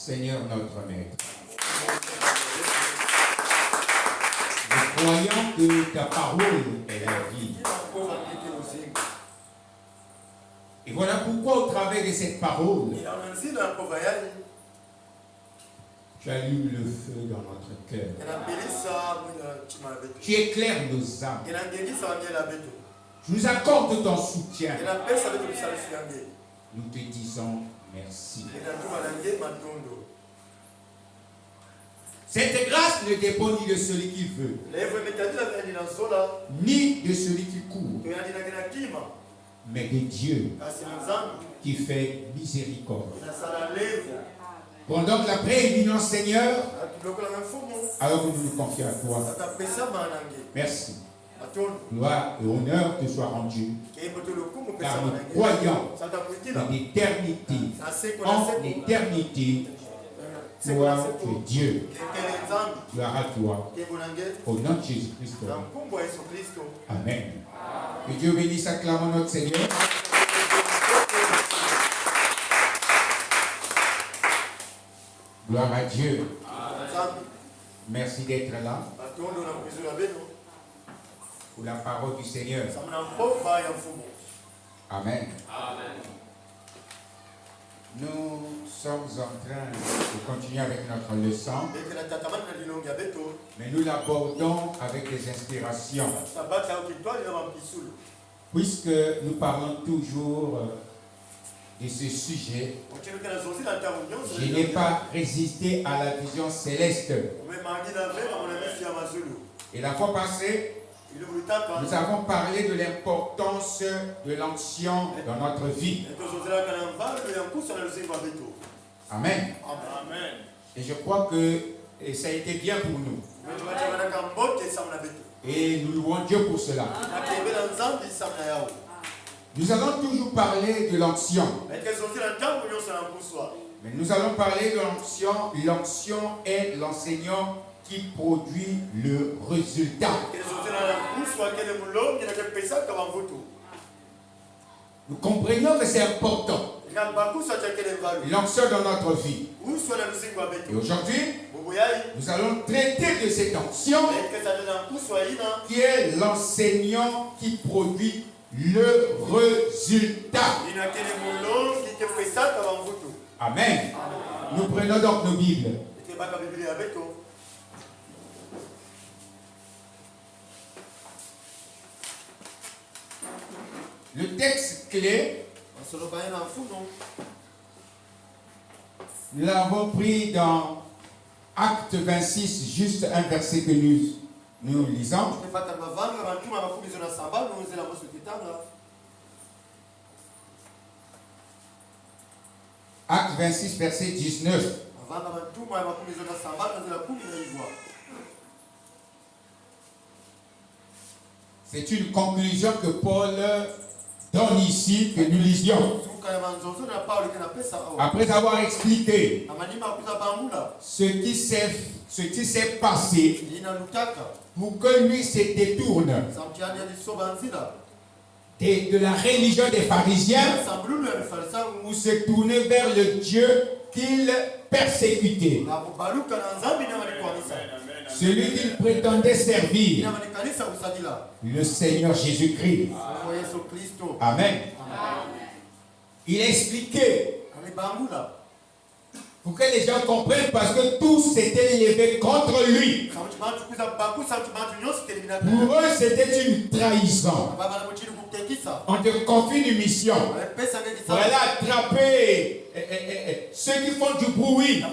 Seigneur notre Maître, nous croyons que ta parole est la vie. Et voilà pourquoi au travers de cette parole, tu allumes le feu dans notre cœur. Tu éclaires nos âmes. Tu nous accordes ton soutien. Nous te disons merci. Cette grâce ne dépend ni de celui qui veut, ni de celui qui court, mais de Dieu qui fait miséricorde. Pendant que la paix est venue, Seigneur, alors que nous nous confions à toi. Merci. Gloire et honneur te soient rendus, car nous croyons en éternité, gloire à Dieu, gloire à toi, au nom de Jésus-Christ. Amen. Que Dieu bénisse, acclamons notre Seigneur. Gloire à Dieu. Merci d'être là pour la parole du Seigneur. Amen. Nous sommes en train de continuer avec notre leçon, mais nous l'abordons avec des inspirations. Puisque nous parlons toujours de ce sujet, je n'ai pas résisté à la vision céleste. Et la fois passée, nous avons parlé de l'importance de l'onction dans notre vie. Amen. Et je crois que ça a été bien pour nous. Et nous louons Dieu pour cela. Nous allons toujours parler de l'onction. Mais nous allons parler de l'onction. L'onction est l'enseignant qui produit le résultat. Nous comprenons que c'est important. L'onction dans notre vie. Et aujourd'hui, nous allons traiter de cette onction qui est l'enseignant qui produit le résultat. Amen. Nous prenons donc nos Bibles. Le texte clé, nous l'avons pris dans Acte 26, juste un verset que nous lisons. Acte 26, verset 19. C'est une conclusion que Paul donne ici, que nous lisions. Après avoir expliqué ce qui s'est passé pour que lui se détourne de la religion des pharisiens pour se tourner vers le Dieu qu'il persécutait. Celui qu'il prétendait servir, le Seigneur Jésus-Christ. Amen. Il a expliqué pour que les gens comprennent, parce que tous s'étaient levés contre lui. Pour eux, c'était une trahison. On te confie une mission pour aller attraper ceux qui font du bruit,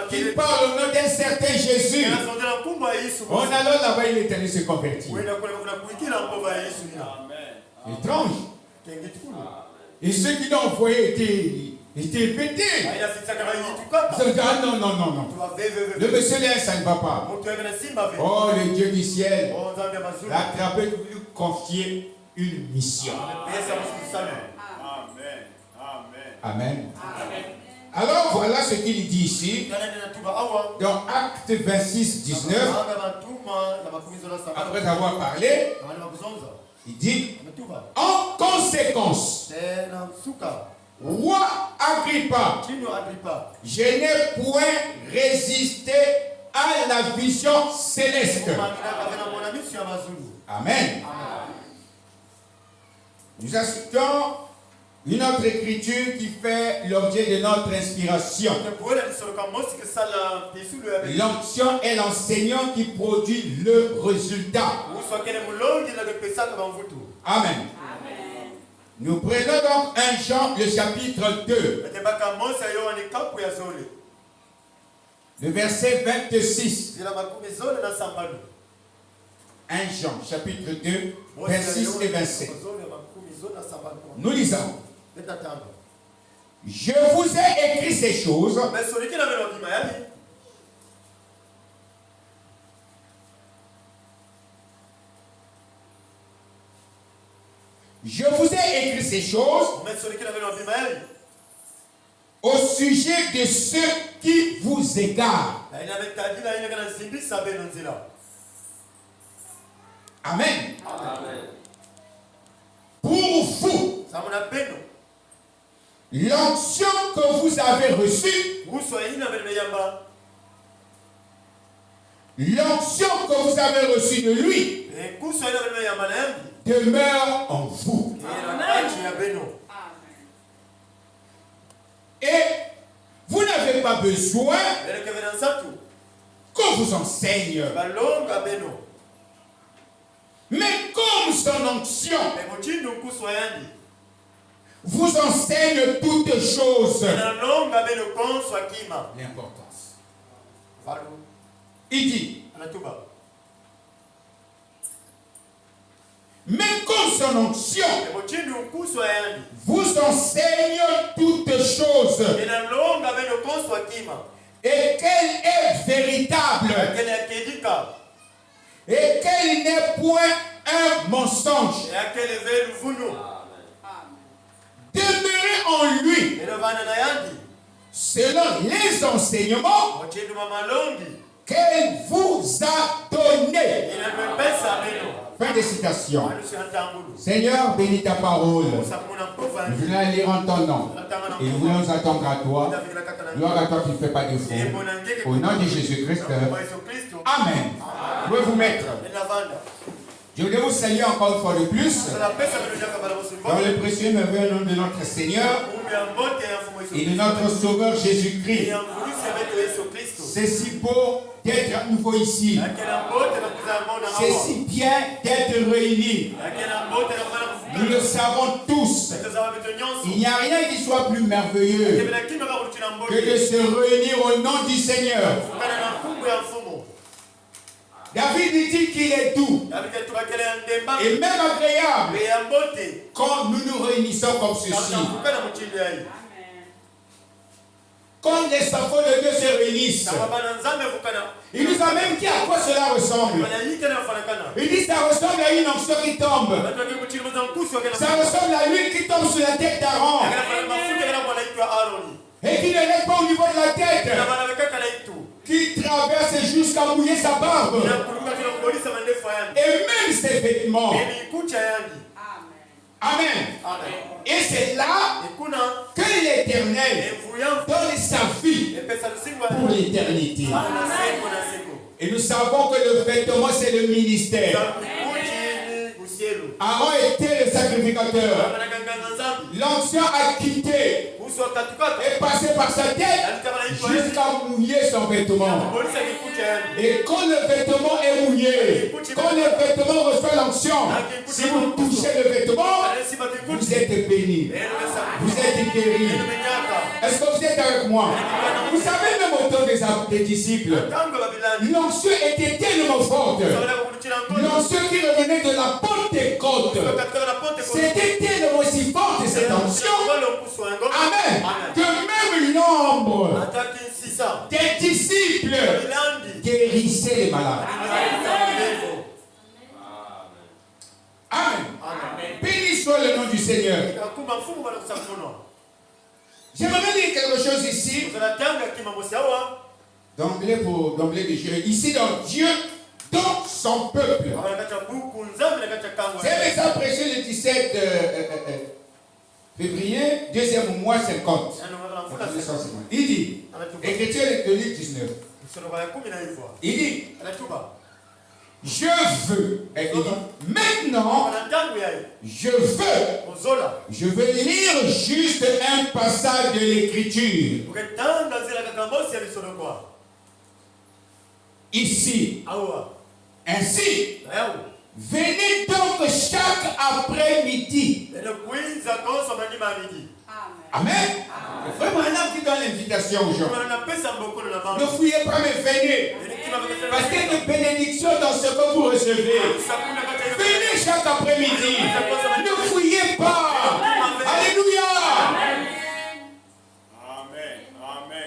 qui parlent au nom d'un certain Jésus. On allait là-bas, il est allé se convertir. Étrange. Et ceux qui l'ont envoyé étaient pétés. Ils ont dit, ah non. Le monsieur là, ça ne va pas. Oh, le Dieu du ciel l'a attrapé pour lui confier une mission. Amen. Alors voilà ce qu'il dit ici dans Acte 26, 19. Après avoir parlé, il dit, en conséquence, roi Agrippa, je n'ai point résisté à la vision céleste. Amen. Nous assistons une autre écriture qui fait l'objet de notre inspiration. L'onction est l'enseignant qui produit le résultat. Amen. Nous prenons donc 1 Jean, le chapitre 2. Le verset 26. 1 Jean, chapitre 2, 26 et 27. Nous lisons. Je vous ai écrit ces choses au sujet de ceux qui vous égarent. Amen. Pour vous, l'onction que vous avez reçue, de lui, demeure en vous. Et vous n'avez pas besoin qu'on vous enseigne. Mais comme son onction vous enseigne toutes choses. L'importance. Il dit, mais comme son onction vous enseigne toutes choses et qu'elle est véritable et qu'elle n'est point un mensonge. Demeurez en lui selon les enseignements qu'elle vous a donnés. Fin de citation. Seigneur, bénis ta parole. Nous voulons la lire en ton nom. Et nous voulons nous attendre à toi. Gloire à toi qui ne fais pas de faux. Au nom de Jésus-Christ. Amen. Vous pouvez vous mettre. Je voulais vous saluer encore une fois de plus. Dans le précieux merveilleux nom de notre Seigneur et de notre Sauveur Jésus-Christ. C'est si beau d'être à nouveau ici. C'est si bien d'être réunis. Nous le savons tous. Il n'y a rien qui soit plus merveilleux que de se réunir au nom du Seigneur. David dit qu'il est doux et même agréable quand nous nous réunissons comme ceci. Quand les enfants de Dieu se réunissent, il nous a même dit à quoi cela ressemble. Il dit ça ressemble à une onction qui tombe. Ça ressemble à l'huile qui tombe sur la tête d'Aaron et qui ne lève pas au niveau de la tête, qui traverse jusqu'à mouiller sa barbe et même ses vêtements. Amen. Et c'est là que l'Éternel donne sa vie pour l'éternité. Et nous savons que le vêtement, c'est le ministère. Aaron était le sacrificateur. L'ancien a quitté et passé par sa tête jusqu'à mouiller son vêtement. Et quand le vêtement est mouillé, quand le vêtement reçoit l'onction, si vous touchez le vêtement, vous êtes béni. Vous êtes guéri. Est-ce que vous êtes avec moi? Vous savez, même au temps des disciples, l'onction était tellement forte. L'onction qui revenait de la Pentecôte, c'était tellement si forte cette onction. Amen. Que même l'ombre des disciples guérissait les malades. Amen. Béni soit le nom du Seigneur. J'aimerais dire quelque chose ici. D'emblée de Dieu. Ici dans Dieu, dans son peuple. C'est ça prêché le 17 Février, deuxième mois 50. Il dit, Écriture électronique 19. Il dit, je veux, maintenant, je veux lire juste un passage de l'écriture. Ici, ainsi, venez donc chaque après-midi. Amen. Vraiment un homme qui donne l'invitation aux gens. Ne fouillez pas, mais venez. Parce qu'il y a des bénédictions dans ce que vous recevez. Venez chaque après-midi. Ne fouillez pas. Alléluia.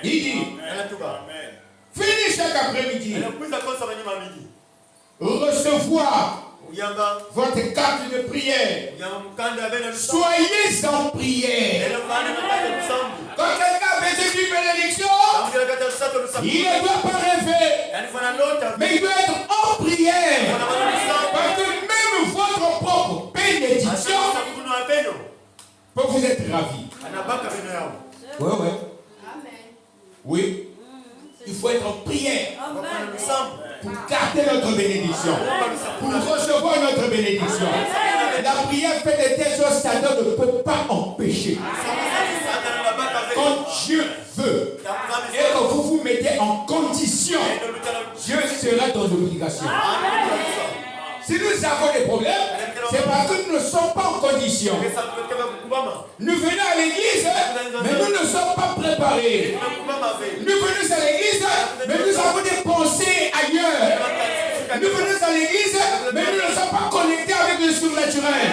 Il dit, venez chaque après-midi. Recevoir votre carte de prière. Soyez en prière. Quand quelqu'un a besoin d'une bénédiction, il ne doit pas rêver, mais il doit être en prière. Parce que même votre propre bénédiction peut vous être ravie. Oui. Oui. Il faut être en prière pour garder notre bénédiction, pour recevoir notre bénédiction. La prière fait de telles choses, Satan ne peut pas empêcher. Quand Dieu veut et que vous vous mettez en condition, Dieu sera dans l'obligation. Si nous avons des problèmes, c'est parce que nous ne sommes pas en condition. Nous venons à l'église, mais nous ne sommes pas préparés. Nous venons à l'église, mais nous avons des pensées ailleurs. Nous venons à l'église, mais nous ne sommes pas connectés avec le surnaturel.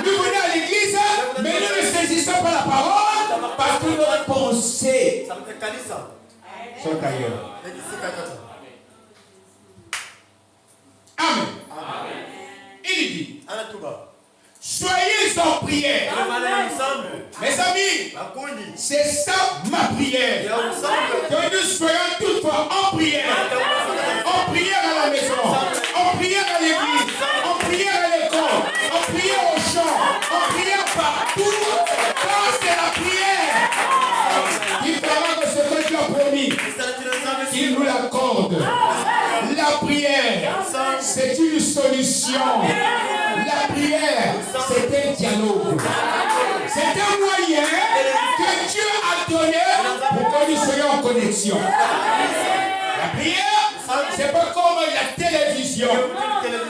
Nous venons à l'église, mais nous ne saisissons pas la parole parce que nos pensées sont ailleurs. Amen. Il dit, soyez en prière. Mes amis, c'est ça ma prière. Que nous soyons toutefois en prière. En prière à la maison, en prière à l'église, en prière à l'école, en prière au champ, en prière partout. Ça, c'est la prière. Il fera que ce que Dieu a promis, il nous l'accorde. La prière, c'est une solution. La prière, c'est un dialogue. C'est un moyen que Dieu a donné pour que nous soyons en connexion. La prière, c'est pas comme la télévision.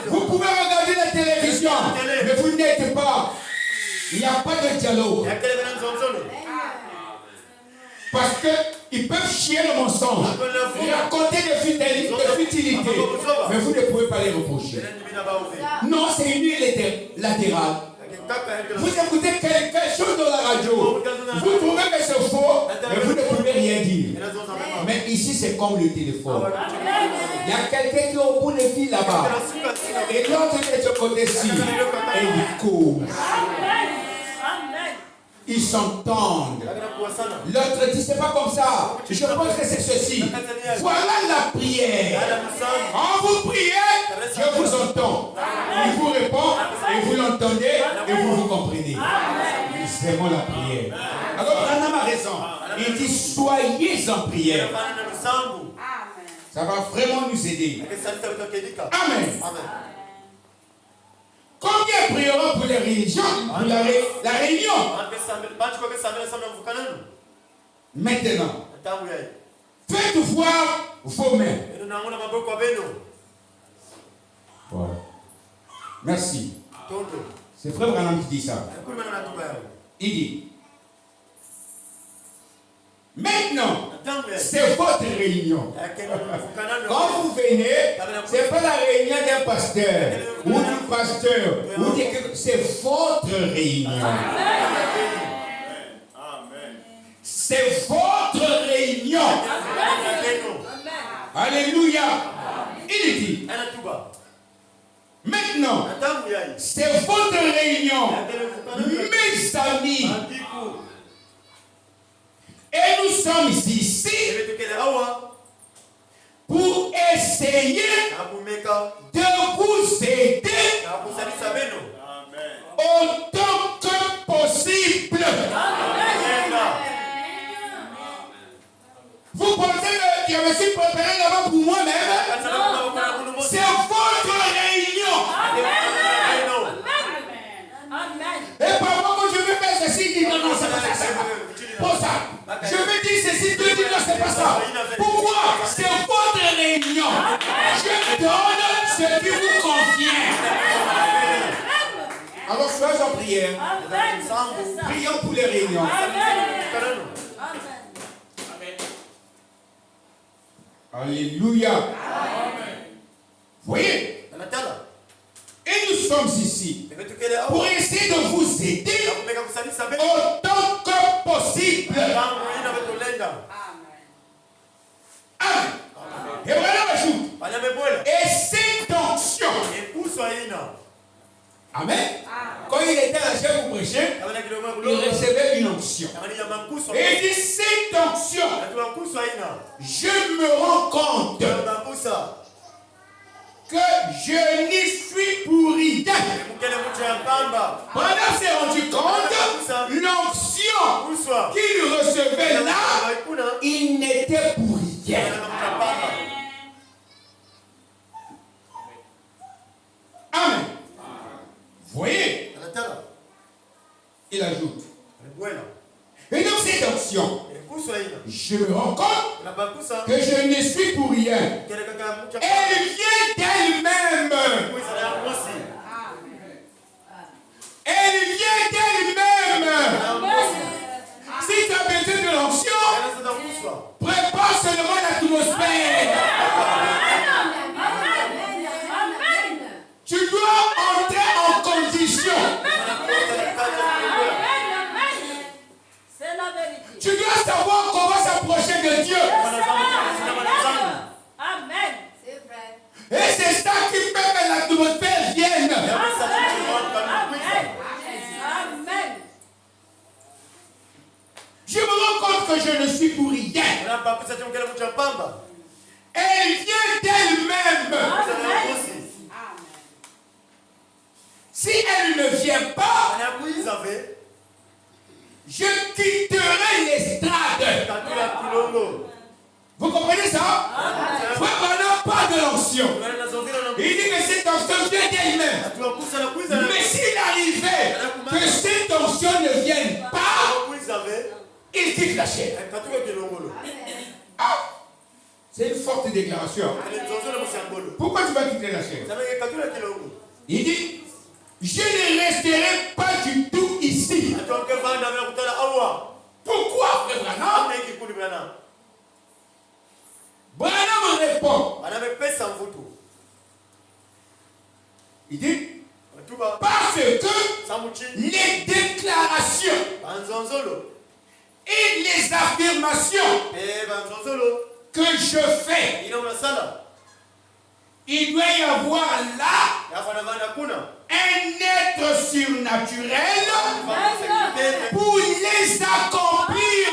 Vous pouvez regarder la télévision, mais vous n'êtes pas. Il n'y a pas de dialogue. Parce qu'ils peuvent chier le mensonge, raconter des futilités, mais vous ne pouvez pas les reprocher. Non, c'est unilatérale. Vous écoutez quelque chose dans la radio, vous trouvez que c'est faux, mais vous ne pouvez rien dire. Mais ici, c'est comme le téléphone. Il y a quelqu'un qui est au bout des fils là-bas, et l'autre est de ce côté-ci, et il court. Ils s'entendent. L'autre dit, c'est pas comme ça. Je pense que c'est ceci. Voilà la prière. Quand vous priez, Dieu vous entend. Il vous répond, et vous l'entendez, et vous vous comprenez. C'est vraiment la prière. Alors, Branham a raison. Il dit, soyez en prière. Ça va vraiment nous aider. Amen. Combien prieront pour les religions, pour la réunion? Maintenant, faites voir vos mains. Voilà. Merci. C'est Frère Branham qui dit ça. Il dit, maintenant, c'est votre réunion. Quand vous venez, ce n'est pas la réunion d'un pasteur ou du pasteur, c'est votre réunion. C'est votre réunion. Alléluia. Il dit, maintenant, c'est votre réunion, mes amis. Et nous sommes ici pour essayer de vous aider autant que possible. prière. Prions pour les réunions. Amen. Alléluia. Vous voyez? Et nous sommes ici pour essayer de vous aider autant que possible. Amen. Et voilà, ajoute. Et cette onction. Amen. Quand il était à la pour prêcher, il recevait une onction. Et il dit, cette onction, je me rends compte que je n'y suis pour rien. Pendant s'est rendu compte, l'onction qu'il recevait là, il n'était pour rien. Amen. Vous voyez? Il ajoute. Et dans cette onction, je me rends compte que je ne suis pour rien. Elle vient d'elle-même. Elle vient d'elle-même. Si tu as besoin de l'onction, prépare seulement l'atmosphère. Tu dois entrer en condition. Tu dois savoir comment s'approcher de Dieu. Amen. C'est vrai. Et c'est ça qui fait que l'atmosphère vienne. Amen. Je me rends compte que je ne suis pour rien. Elle vient d'elle-même. Si elle ne vient pas, je quitterai l'estrade. Vous comprenez ça? Frère Branham parle de l'onction. Il dit que cette onction vient d'elle-même. Mais s'il arrivait que cette onction ne vienne pas, il quitte la chair. Ah, c'est une forte déclaration. Pourquoi tu vas quitter la chair? Il dit, je ne resterai pas du tout ici. Pourquoi, frère Branham? Branham répond. Il dit, parce que les déclarations et les affirmations que je fais, il doit y avoir là un être surnaturel pour les accomplir.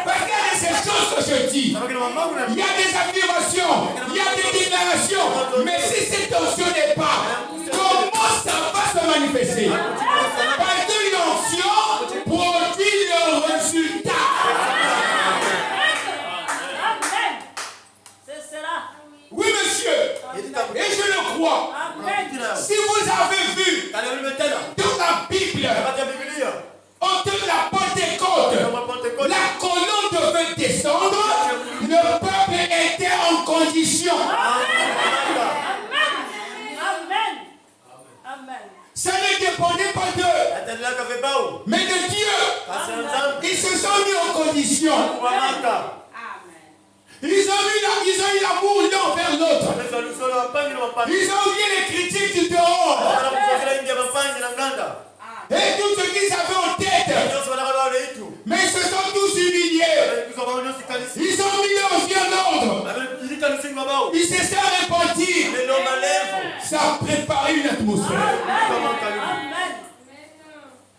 Regardez ces choses que je dis. Il y a des affirmations, il y a des déclarations, mais si cette onction n'est pas, comment ça va se manifester? Parce que l'onction produit le résultat. Oui, monsieur. Et je le crois. Si vous avez vu dans la Bible, autour de la Pentecôte, la colonne devait descendre, le peuple était en condition. Ça ne dépendait pas d'eux, mais de Dieu. Ils se sont mis en condition. Ils ont eu l'amour l'un vers l'autre. Ils ont oublié les critiques du dehors. Et tout ce qu'ils avaient en tête. Mais ils se sont tous humiliés. Ils ont mis leur vie en ordre. Ils se sont repentis. Ça a préparé une atmosphère.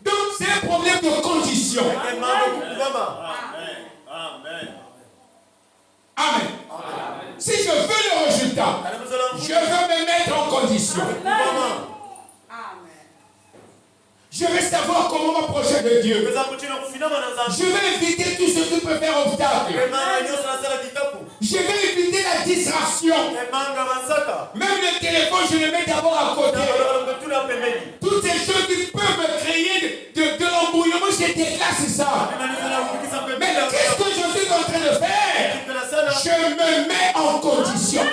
Donc c'est un problème de condition. Amen. Si je veux le résultat, je veux me mettre en condition. Je veux savoir comment m'approcher de Dieu. Je vais éviter tout ce qui peut faire obstacle. Je vais éviter la distraction. Même le téléphone, je le mets d'abord à côté. Toutes ces choses qui peuvent me créer de l'embrouillement, je déclasse ça. Mais qu'est-ce que je suis en train de faire? Je me mets en condition.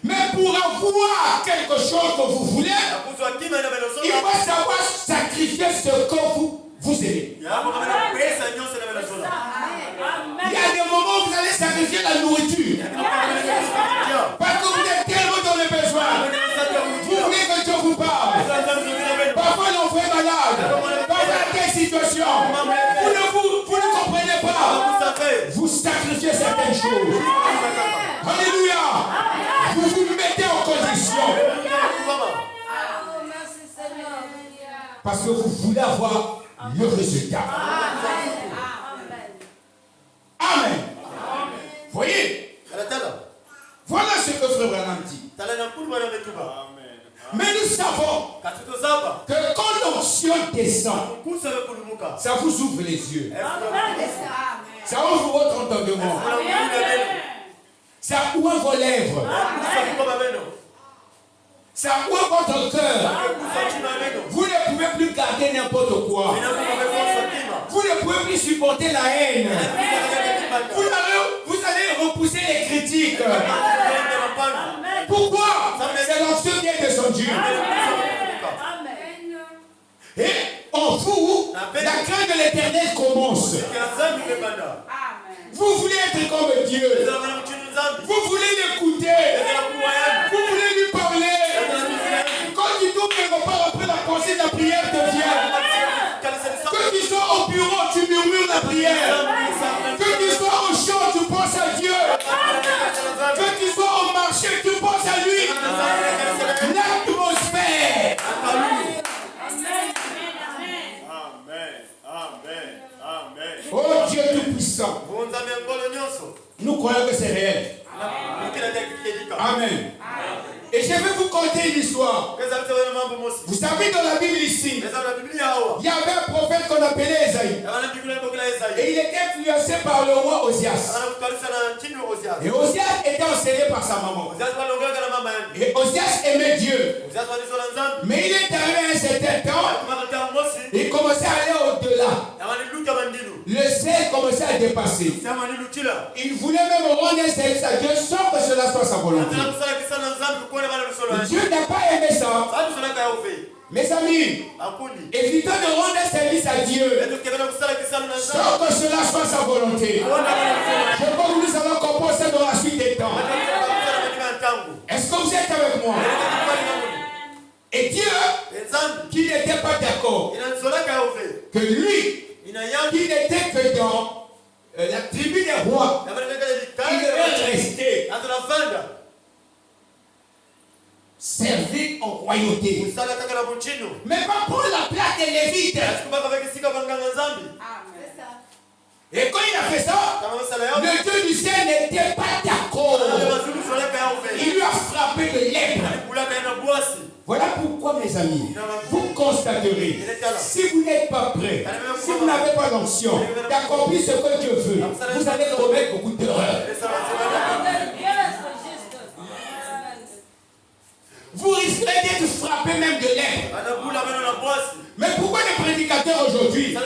Mais pour avoir quelque chose que vous voulez, il faut savoir sacrifier ce que vous aimez. Il y a des moments où vous allez sacrifier la nourriture. Parce que vous êtes tellement dans le besoin. Vous voulez que Dieu vous parle. Parfois l'enfant est malade. Parfois quelle situation. Vous ne comprenez pas. Vous sacrifiez certaines choses. Alléluia. Vous vous mettez en condition. Parce que vous voulez avoir le résultat. Amen. Voyez. Voilà ce que Frère Branham dit. Mais nous savons que quand l'onction descend, ça vous ouvre les yeux. Ça ouvre votre entendement. Ça ouvre vos lèvres. Ça ouvre votre cœur. Vous ne pouvez plus garder n'importe quoi. Vous ne pouvez plus supporter la haine. Vous allez repousser les critiques. Pourquoi? C'est l'onction qui est descendue. Et en vous, la crainte de l'Éternel commence. Vous voulez être comme Dieu. Vous voulez l'écouter. Vous voulez lui parler. Quand tu tournes quelque part après la pensée, la prière te vient. Que tu sois au bureau, tu murmures la prière. Que tu sois au champ, tu penses à Dieu. Que tu sois au marché, tu penses à lui. L'atmosphère. Oh Dieu Tout-Puissant. Nous croyons que c'est réel. Amen. Et je vais vous conter une histoire. Vous savez, dans la Bible ici, il y avait un prophète qu'on appelait Esaïe. Et il était influencé par le roi Osias. Et Osias était enseigné par sa maman. Et Osias aimait Dieu. Mais il est arrivé à un certain temps, il commençait à aller au-delà. Le ciel commençait à dépasser. Il voulait même rendre un service à Dieu sans que cela soit sa volonté. Dieu n'a pas aimé ça. Mes amis, évitons de rendre un service à Dieu sans que cela soit sa volonté. Je crois que nous allons comprendre ça dans la suite des temps. Est-ce que vous êtes avec moi? Et Dieu, qui n'était pas d'accord que lui, qui n'était que dans la tribu des rois, il devait rester servi en royauté. Mais pas pour la place des Lévites. Et quand il a fait ça, le Dieu du ciel n'était pas d'accord. Il lui a frappé de lèpre. Voilà pourquoi, mes amis, vous constaterez, si vous n'êtes pas prêts, si vous n'avez pas l'onction d'accomplir ce que Dieu veut, vous allez commettre beaucoup d'erreurs. Vous risquez d'être frappé même de lèpre. Mais pourquoi les prédicateurs aujourd'hui,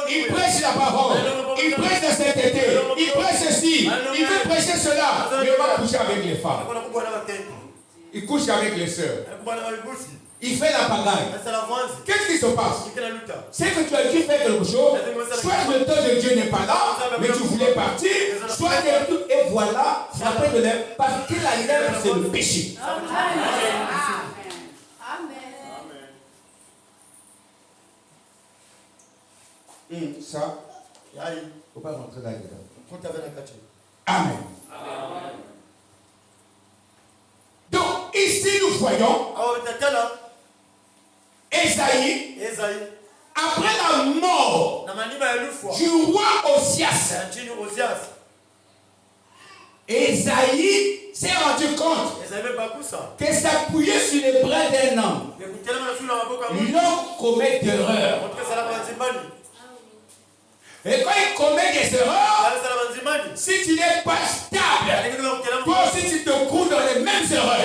ils prêchent la parole, ils prêchent la sainteté, ils prêchent ceci, ils veulent prêcher cela, mais ils vont coucher avec les femmes. Il couche avec les sœurs. Il fait la pagaille. Qu'est-ce qui se passe? C'est que tu as dû faire quelque chose. Soit le temps de Dieu n'est pas là, mais tu voulais partir. Soit et voilà, frapper de lèvres. Parce que la lèvre, c'est le péché. Amen. Ça, il ne faut pas rentrer là-dedans. Amen. Donc, ici, nous voyons Esaïe, après la mort du roi Osias, Esaïe s'est rendu compte que s'appuyer sur les bras d'un homme, l'homme commet d'erreurs. Et quand il commet des erreurs, si tu n'es pas stable, toi aussi tu te couds dans les mêmes erreurs.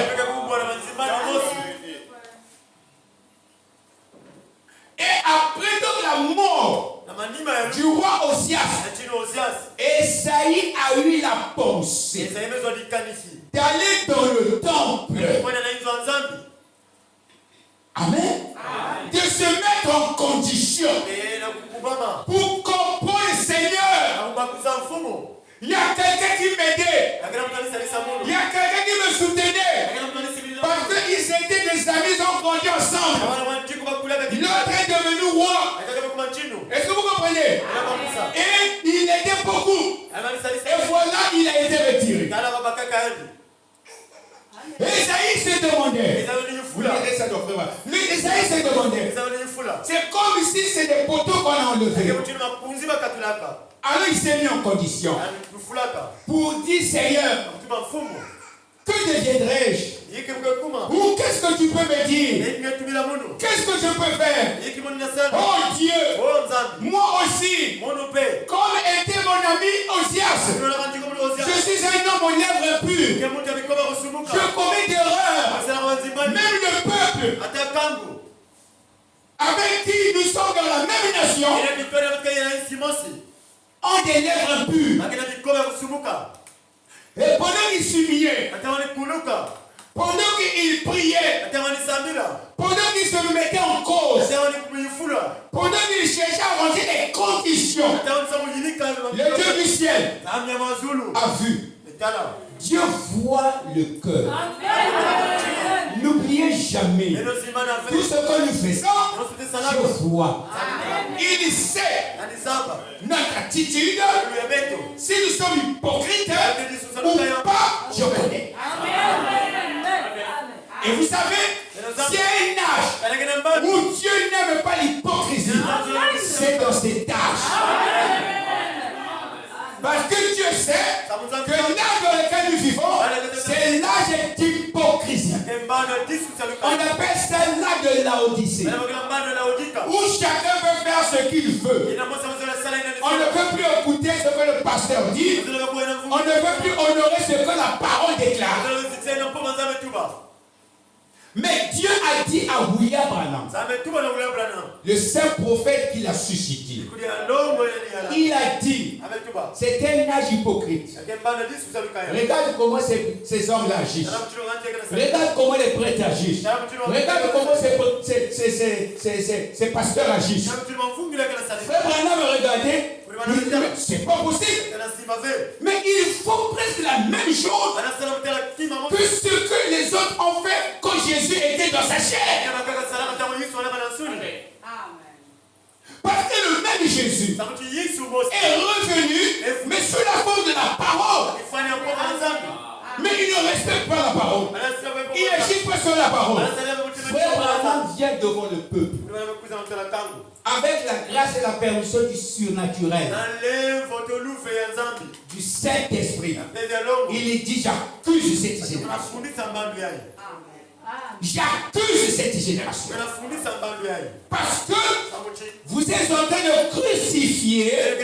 Et après donc la mort du roi Osias, Esaïe a eu la pensée d'aller dans le temple ensemble. L'autre est devenu roi. Est-ce que vous comprenez? Et il était beaucoup. Et voilà, il a été retiré. Esaïe se demandait. Esaïe se demandait. C'est comme si c'est des poteaux qu'on a enlevés. Alors il s'est mis en condition pour dire, Seigneur, que deviendrai-je? Ou qu'est-ce que tu peux me dire? Qu'est-ce que je peux faire? Oh Dieu, moi aussi, comme était mon ami Osias, je suis un homme aux lèvres pures. Je commets d'erreurs. Même le peuple avec qui nous sommes dans la même nation ont des lèvres pures. Et pendant qu'il s'humiliait, pendant qu'il priait, pendant qu'il se mettait en cause, pendant qu'il cherchait à ranger les conditions, le Dieu du ciel a vu. Dieu voit le cœur. N'oubliez jamais, tout ce que nous faisons, Dieu voit. Il sait notre attitude, si nous sommes hypocrites ou pas, je connais. Et vous savez, s'il y a un âge où Dieu n'aime pas l'hypocrisie, c'est dans cet âge. Parce que Dieu sait que l'âge dans lequel nous vivons, c'est l'âge d'hypocrisie. On appelle ça l'âge de Laodicée, où chacun veut faire ce qu'il veut. On ne peut plus écouter ce que le pasteur dit. On ne peut plus honorer ce que la parole déclare. Mais Dieu a dit à William Branham, le saint prophète qu'il a suscité, il a dit, c'est un âge hypocrite. Regarde comment ces hommes-là agissent. Regarde comment les prêtres agissent. Regarde comment ces pasteurs agissent. Frère Branham regardait, c'est pas possible. Mais il faut presque la même chose que ce que les autres ont fait quand Jésus était dans sa chair. Parce que le même Jésus est revenu, mais sous la forme de la parole. Mais il ne respecte pas la parole. Il agit pas sur la parole. Frère Branham vient devant le peuple avec la grâce et la permission du surnaturel, du Saint-Esprit. Il dit, j'accuse cette génération. J'accuse cette génération. Parce que vous êtes en train de crucifier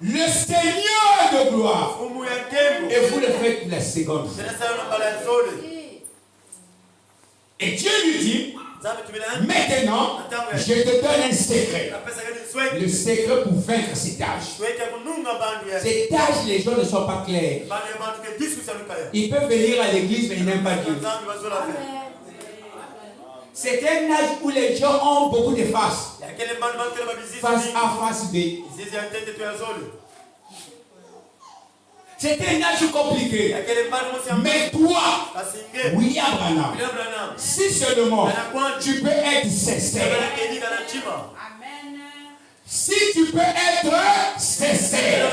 le Seigneur de gloire. Et vous le faites la seconde. Et Dieu lui dit, maintenant, je te donne un secret. Le secret pour vaincre cet âge. Cet âge, les gens ne sont pas clairs. Ils peuvent venir à l'église, mais ils n'aiment pas Dieu. C'est un âge où les gens ont beaucoup de faces. Face A, face B. C'est un âge compliqué. Mais toi, William Branham, si seulement tu peux être sincère. Si tu peux être sincère.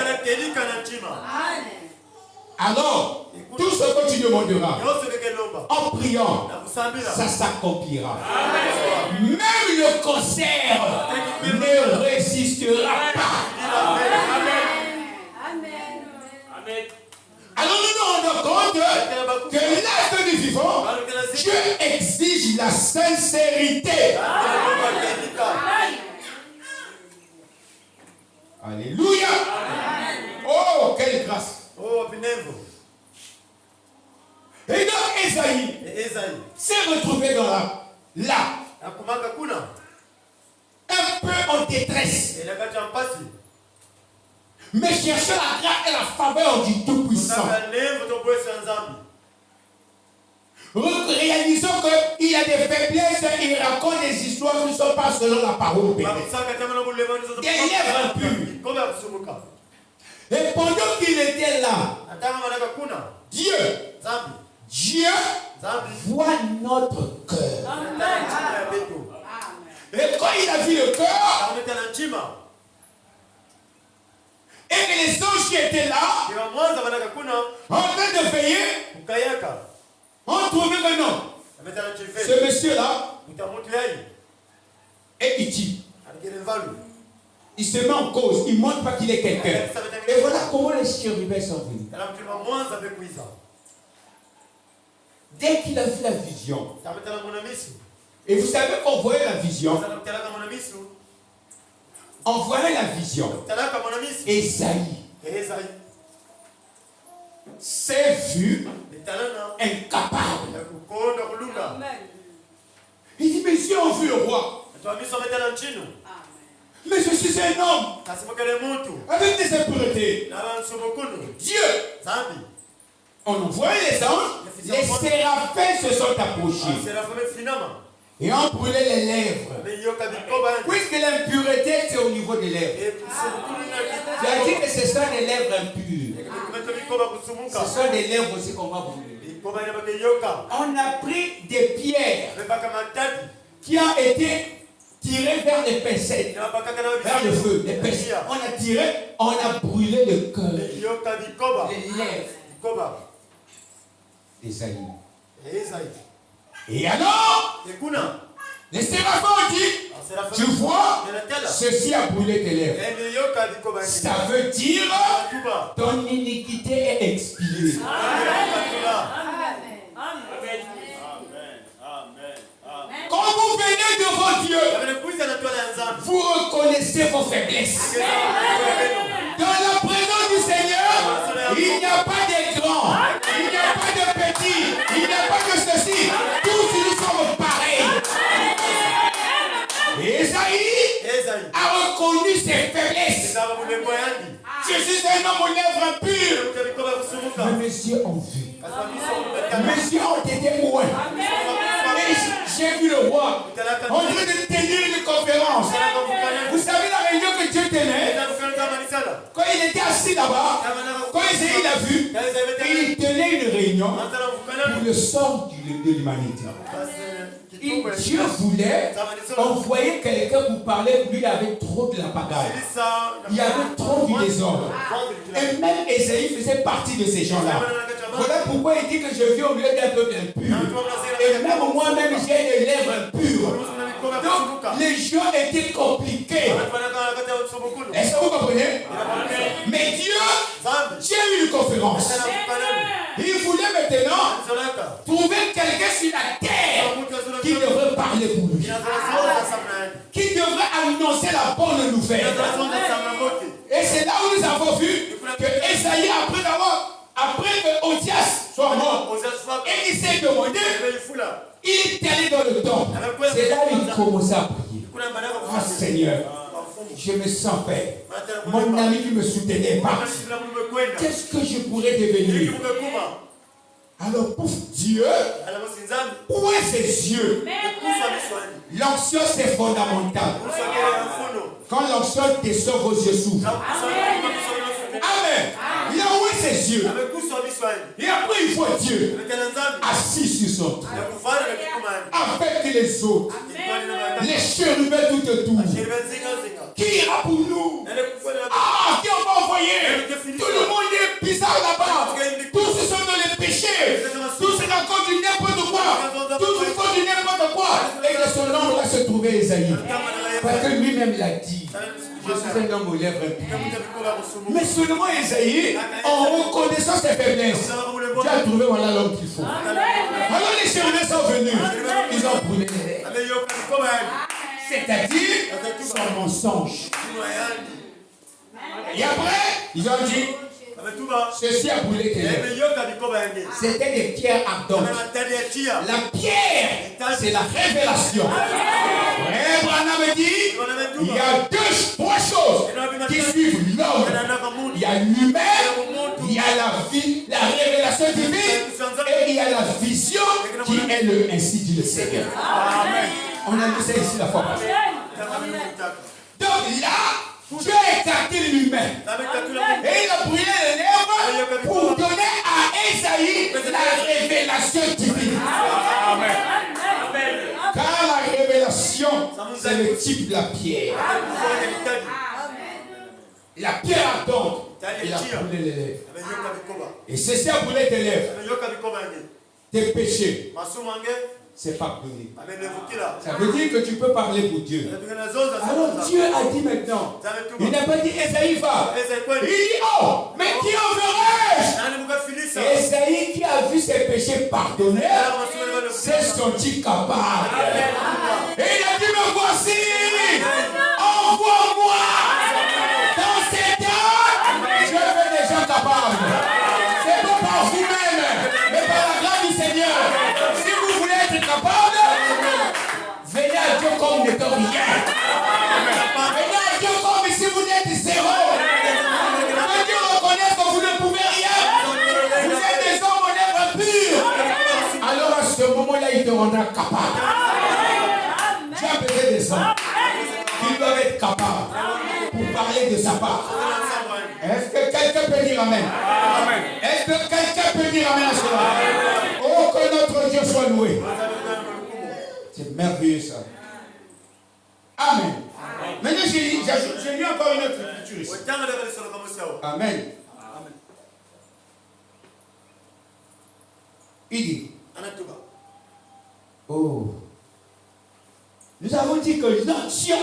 Alors, tout ce que tu demanderas en priant, ça s'accomplira. Même le cancer ne résistera pas. Alors nous nous rendons compte que l'âge que nous vivons, Dieu exige la sincérité. Alléluia. Oh, quelle grâce. Et donc Esaïe s'est retrouvé dans là, un peu en détresse, mais cherchant la grâce et la faveur du Tout-Puissant. Réalisons qu'il y a des faiblesses, il raconte des histoires qui ne sont pas selon la parole. Des lèvres pures. Et pendant qu'il était là, Dieu Dieu voit notre cœur. Amen. Et quand il a vu le cœur, et que les anges qui étaient là, en train de veiller, ont trouvé que non. Ce monsieur-là est utile. Il se met en cause, il ne montre pas qu'il est quelqu'un. Et voilà comment les chérubins sont venus. Dès qu'il a vu la vision, et vous savez qu'on voyait la vision, on voyait la vision. Esaïe s'est vu incapable. Il dit, mais si on veut le roi, mais je suis un homme avec des impuretés. Dieu, on envoyait les anges, les séraphins se sont approchés et ont brûlé les lèvres. Puisque l'impureté c'est au niveau des lèvres. Tu as dit que ce sont des lèvres impures. Ce sont des lèvres aussi qu'on va brûler. On a pris des pierres qui ont été tirées vers les pincettes, vers le feu. Les pincettes. On a tiré, on a brûlé le cœur, les lèvres d'Esaïe. Et alors, les séraphins ont dit, tu vois, ceci a brûlé tes lèvres. Ça veut dire, ton iniquité est expiée. Quand vous venez devant Dieu, vous reconnaissez vos faiblesses. Dans la présence du Seigneur, il n'y a pas de grands, il n'y a pas de petits, il n'y a pas de ceci. Tous nous sommes pareils. Et Esaïe a reconnu ses faiblesses. Je suis un homme aux lèvres impures. Mais mes yeux ont vu. Mes yeux ont été loin. Et j'ai vu le roi en train de tenir une conférence. Vous savez la réunion que Dieu tenait? Quand il était assis là-bas, quand Esaïe l'a vu, il tenait une réunion pour le sort de l'humanité. Dieu voulait envoyer quelqu'un pour parler, lui il avait trop de la pagaille. Il y avait trop du désordre. Et même Esaïe faisait partie de ces gens-là. Voilà pourquoi il dit que je vis au milieu d'un peuple impur. Et même moi-même j'ai des lèvres impures. Donc les gens étaient compliqués. Est-ce que vous comprenez? Mais Dieu, j'ai eu une conférence. Il voulait maintenant trouver quelqu'un sur la terre qui devrait parler pour lui. Qui devrait annoncer la bonne nouvelle. Et c'est là où nous avons vu que Esaïe, après que Osias soit mort, et il s'est demandé, il est allé dans le temple. C'est là qu'il commença à prier. Oh Seigneur, je me sens fait. Mon ami qui me soutenait pas. Qu'est-ce que je pourrais devenir? Alors pour Dieu, où est ses yeux? L'onction c'est fondamental. Quand l'onction descend, vos yeux s'ouvrent. Amen. Il a où est ses yeux? Et après il voit Dieu assis sur son trône avec les autres, les chérubins tout autour. Qui ira pour nous? Ah, qui on va envoyer? Tout le monde est bizarre là-bas. Tous ce sont dans les péchés. Tous c'est encore du n'importe quoi. Tous font du n'importe quoi. Et de son nom va se trouver Esaïe. Parce que lui-même l'a dit. Je suis un homme aux lèvres impures. Mais seulement Esaïe, en reconnaissant ses faiblesses, Dieu a trouvé voilà l'homme qu'il faut. Alors les chérubins sont venus. Ils ont brûlé les lèvres. C'est-à-dire son mensonge. Et après, ils ont dit, ceci a brûlé tes lèvres. C'était des pierres ardentes. La pierre, c'est la révélation. Frère Branham dit, il y a trois choses qui suivent l'homme. Il y a l'humain, il y a la vie, la révélation divine, et il y a la vision qui est le ainsi dit le Seigneur. Amen. On a lu ça ici la fois passée. Donc là, Dieu a écarté l'humain. Et il a brûlé les lèvres pour donner à Esaïe la révélation. révélation divine. Amen. Car la révélation, c'est le type de la pierre. La pierre ardente, il a brûlé les lèvres. Et ceci a brûlé tes lèvres. Tes péchés, c'est pas brûlé. Ça veut dire que tu peux parler pour Dieu. Alors Dieu a dit maintenant, il n'a pas dit Esaïe va. Il dit oh, mais qui enverrai-je? Esaïe qui a vu ses péchés pardonnés, s'est senti capable. Et il a dit me voici, envoie-moi. Dans ces temps, je veux des gens capables. C'est pas par vous-même, mais par la grâce du Seigneur. Si vous voulez être capable, venez à Dieu comme n'étant rien. Venez à Dieu comme si vous êtes zéro. Que Dieu reconnaisse que vous ne pouvez rien. Vous êtes des hommes en œuvre pure. Alors à ce moment-là, il te rendra capable. Dieu a besoin des hommes qui doivent être capables pour parler de sa part. Est-ce que quelqu'un peut dire Amen? Est-ce que quelqu'un peut dire Amen à cela? Oh, que notre Dieu soit loué. C'est merveilleux ça. Amen. Maintenant, j'ai lu encore une autre écriture ici. Amen. Il dit, oh, nous avons dit que l'onction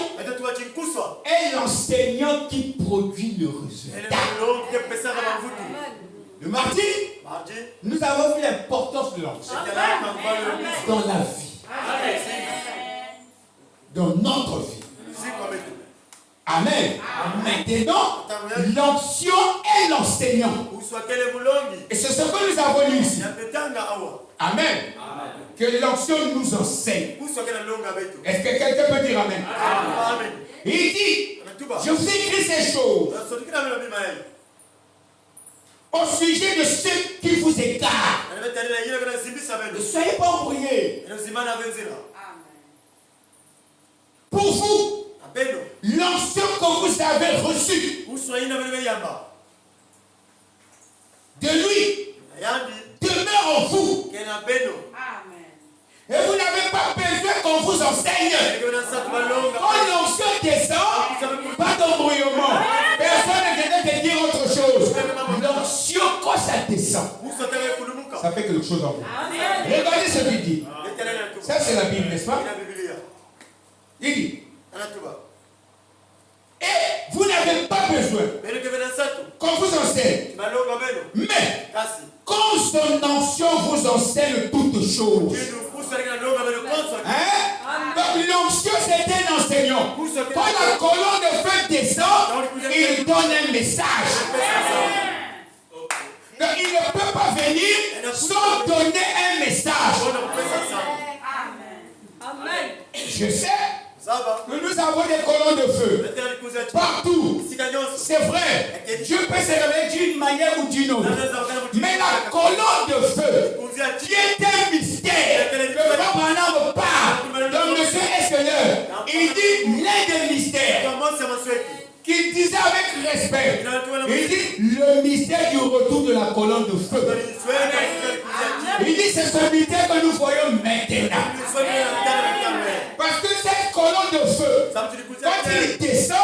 est l'enseignant qui produit le résultat. Le mardi, nous avons vu l'importance de l'onction dans la vie, dans notre vie. Amen. Maintenant, l'onction est l'enseignant. Et c'est ce que nous avons lu ici. Amen. Que l'onction nous enseigne. Est-ce que quelqu'un peut dire Amen? Il dit, je vous écris ces choses au sujet de ceux qui vous égarent. Ne soyez pas embrouillés. Pour vous, l'onction que vous avez reçue de lui demeure en vous. Et vous n'avez pas besoin qu'on vous enseigne. Quand l'onction descend, pas d'embrouillement. Personne ne vient te dire autre chose. L'onction, quand ça descend, ça fait quelque chose en vous. Regardez ce qu'il dit. Ça, c'est la Bible, n'est-ce pas? Il dit, et vous n'avez pas besoin qu'on vous enseigne. Mais quand son onction vous enseigne toutes choses. Donc l'onction c'est un enseignant. Quand la colonne de feu descend, il donne un message. Donc il ne peut pas venir sans donner un message. Amen. Je sais que nous avons des colonnes de feu partout. C'est vrai. Dieu peut se révéler d'une manière ou d'une autre. Mais la colonne de feu, qui est un mystère, le frère Branham parle de Monsieur et Seigneur. Il dit l'un des mystères qu'il disait avec respect. Il dit le mystère du retour de la colonne de feu. Il dit c'est ce mystère que nous voyons maintenant. Parce que cette colonne de feu, quand il descend,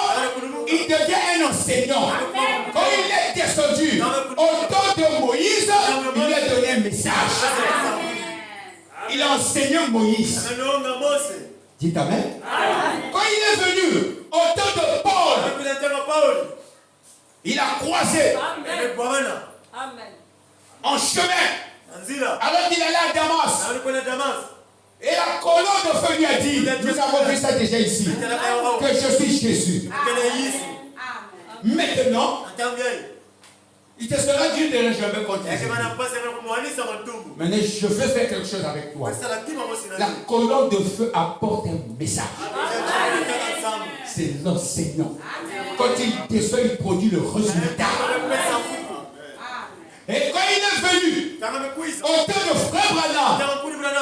il devient un enseignant. Quand il est descendu au temps de Moïse, il lui a donné un message. Il a enseigné Moïse. Dites Amen. Quand il est venu au temps de Paul, il a croisé en chemin alors qu'il allait à Damas. Et la colonne de feu lui a dit, nous avons vu ça déjà ici, que je suis Jésus. Maintenant, il te sera dit de ne jamais continuer. Maintenant, je veux faire quelque chose avec toi. La colonne de feu apporte un message. C'est l'enseignant. Quand il descend, il produit le résultat. Et quand il est venu, au temps de frère Branham,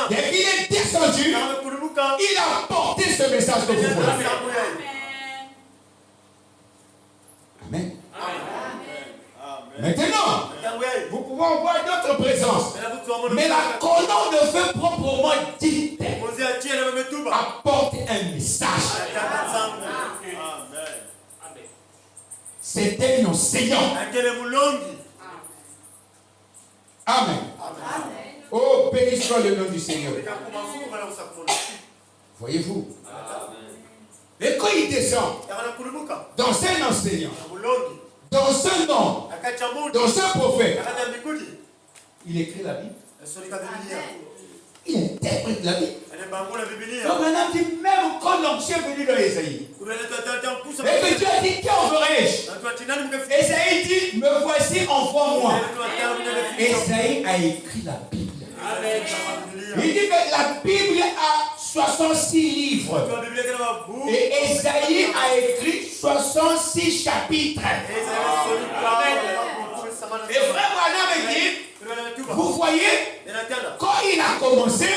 dès qu'il est descendu, il a porté ce message que vous voyez. Amen. Maintenant, vous pouvez voir notre présence. Mais la colonne de feu proprement dite apporte un message. C'est un enseignant. Amen. Oh, béni soit le nom du Seigneur. Voyez-vous? Et quand il descend dans un enseignant, dans un homme, dans un prophète, il écrit la Bible. Il interprète la Bible. Donc maintenant, dit même quand l'onction est venu dans Esaïe, et que Dieu a dit, qui enverrai-je? Esaïe dit, me voici, envoie-moi. Esaïe a écrit la Bible. Il dit que la Bible a 66 livres. Et Esaïe a écrit 66 chapitres. Et frère Branham dit, vous voyez, quand il a commencé,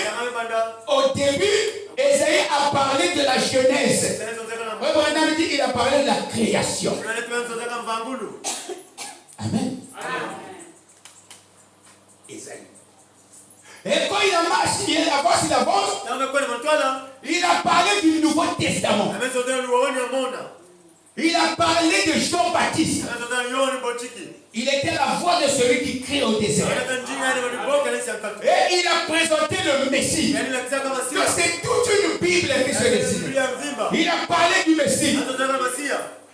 au début, Esaïe a parlé de la Genèse. Frère Branham dit, il a parlé de la création. Amen. Esaïe. Et quand il a marché, il avance, il a parlé du Nouveau Testament. Il a parlé de Jean-Baptiste. Il était la voix de celui qui crie au désert. Et il a présenté le Messie. Donc c'est toute une Bible qui se dessine. Il a parlé du Messie.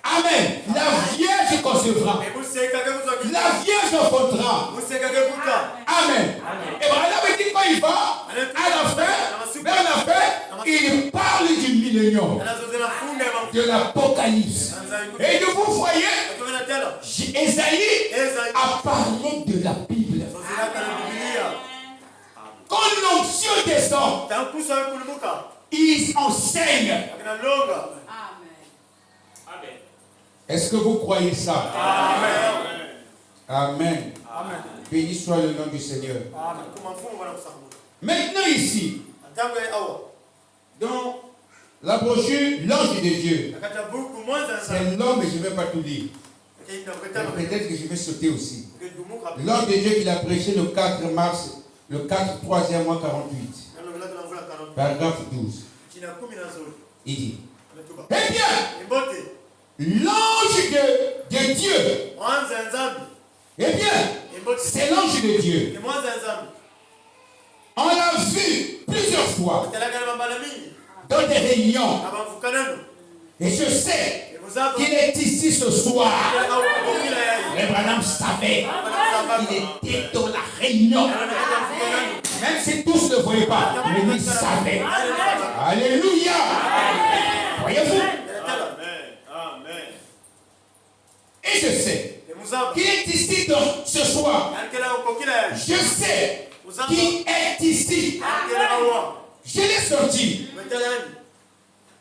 Amen. La Vierge concevra. La Vierge enfantera. Amen. Et voilà, dit quand il va, à la fin, vers la fin, il parle du millénium, de l'Apocalypse. Et donc vous voyez, Esaïe a parlé de la Bible. Quand l'onction descend, il enseigne. Est-ce que vous croyez ça? Amen. Amen. Amen. Béni soit le nom du Seigneur. Amen. Maintenant ici, dans la brochure L'Ange de Dieu, c'est l'homme, mais je ne vais pas tout lire. Peut-être que je vais sauter aussi. L'Ange de Dieu qu'il a prêché le 4 mars, le 4 3e mois 48. Paragraphe 12. Il dit, eh bien, l'ange de Dieu, eh bien, c'est l'ange de Dieu. On l'a vu plusieurs fois dans des réunions. Et je sais qu'il est ici ce soir. Le Branham savait qu'il était dans la réunion. Même si tous ne le voyaient pas, mais il savait. Alléluia. Voyez-vous? Et je sais qu'il est ici ce soir. Je sais qu'il est ici. Je l'ai sorti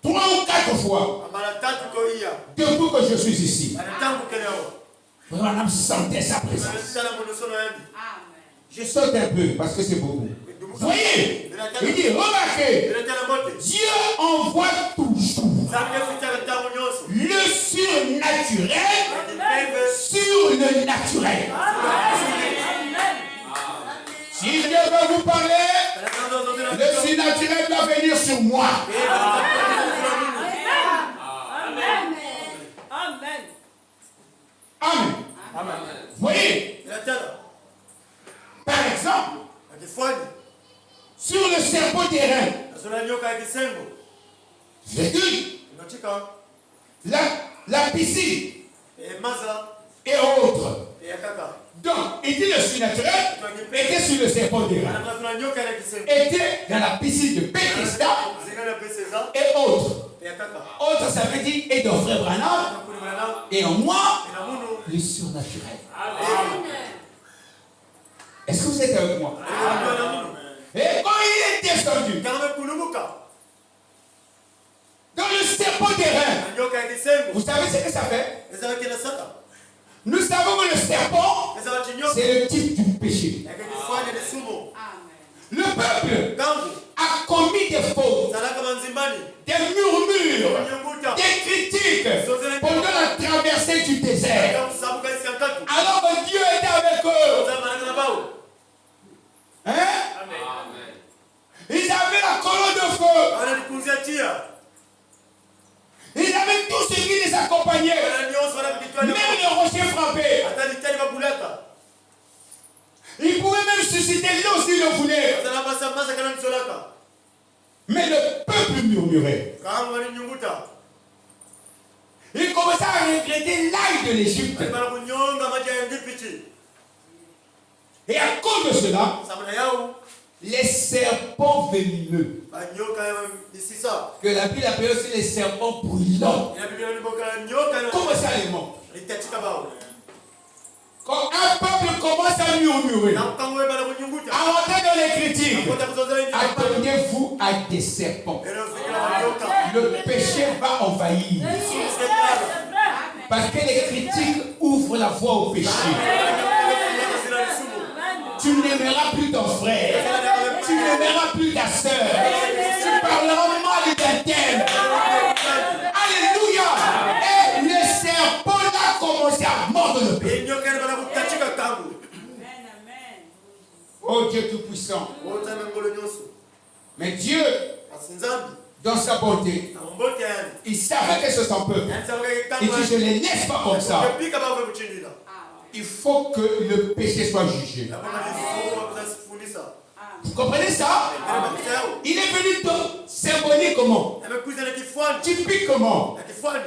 3 ou 4 fois depuis que je suis ici. Vraiment sentait sa présence. Je saute un peu parce que c'est beaucoup. Voyez, il dit, remarquez, Dieu envoie toujours le surnaturel sur le naturel. Si Dieu veut vous parler, le surnaturel doit venir sur moi. Amen. Amen. Amen. Voyez, par exemple, sur le serpent terrain, la piscine et autres. Donc, il dit le surnaturel était sur le serpent terrain, était dans la piscine de Bethesda et autres. Autres, ça veut dire et dans frère Branham et en moi, le surnaturel. Est-ce que vous êtes avec moi? Et quand il est descendu dans le serpent terrain, vous savez ce que ça fait? Nous savons que le serpent, c'est le type du péché. Le peuple a commis des fautes, des murmures, des critiques pendant la traversée du désert. Alors que Dieu était avec eux. Hein? Ils avaient tout ce qui les accompagnait. Même les rochers frappés. Ils pouvaient même susciter l'eau s'ils le voulaient. Mais le peuple murmurait. Ils commençaient à regretter l'ail de l'Égypte. Et à cause de cela, les serpents venimeux, que la Bible appelle aussi les serpents brûlants, commençaient à les mordre. Quand un peuple commence à murmurer, à rentrer dans les critiques, attendez-vous à des serpents. Le péché va envahir. Parce que les critiques ouvrent la voie au péché. Tu n'aimeras plus ton frère. Tu n'aimeras plus ta soeur. Tu parleras mal d'un tel. Alléluia. Et le serpent a commencé à mordre le peuple. Oh Dieu Tout-Puissant. Mais Dieu, dans sa bonté, il savait que c'est son peuple. Il dit, je ne les laisse pas comme ça. Il faut que le péché soit jugé. Vous comprenez ça? Il est venu symboliquement, typiquement,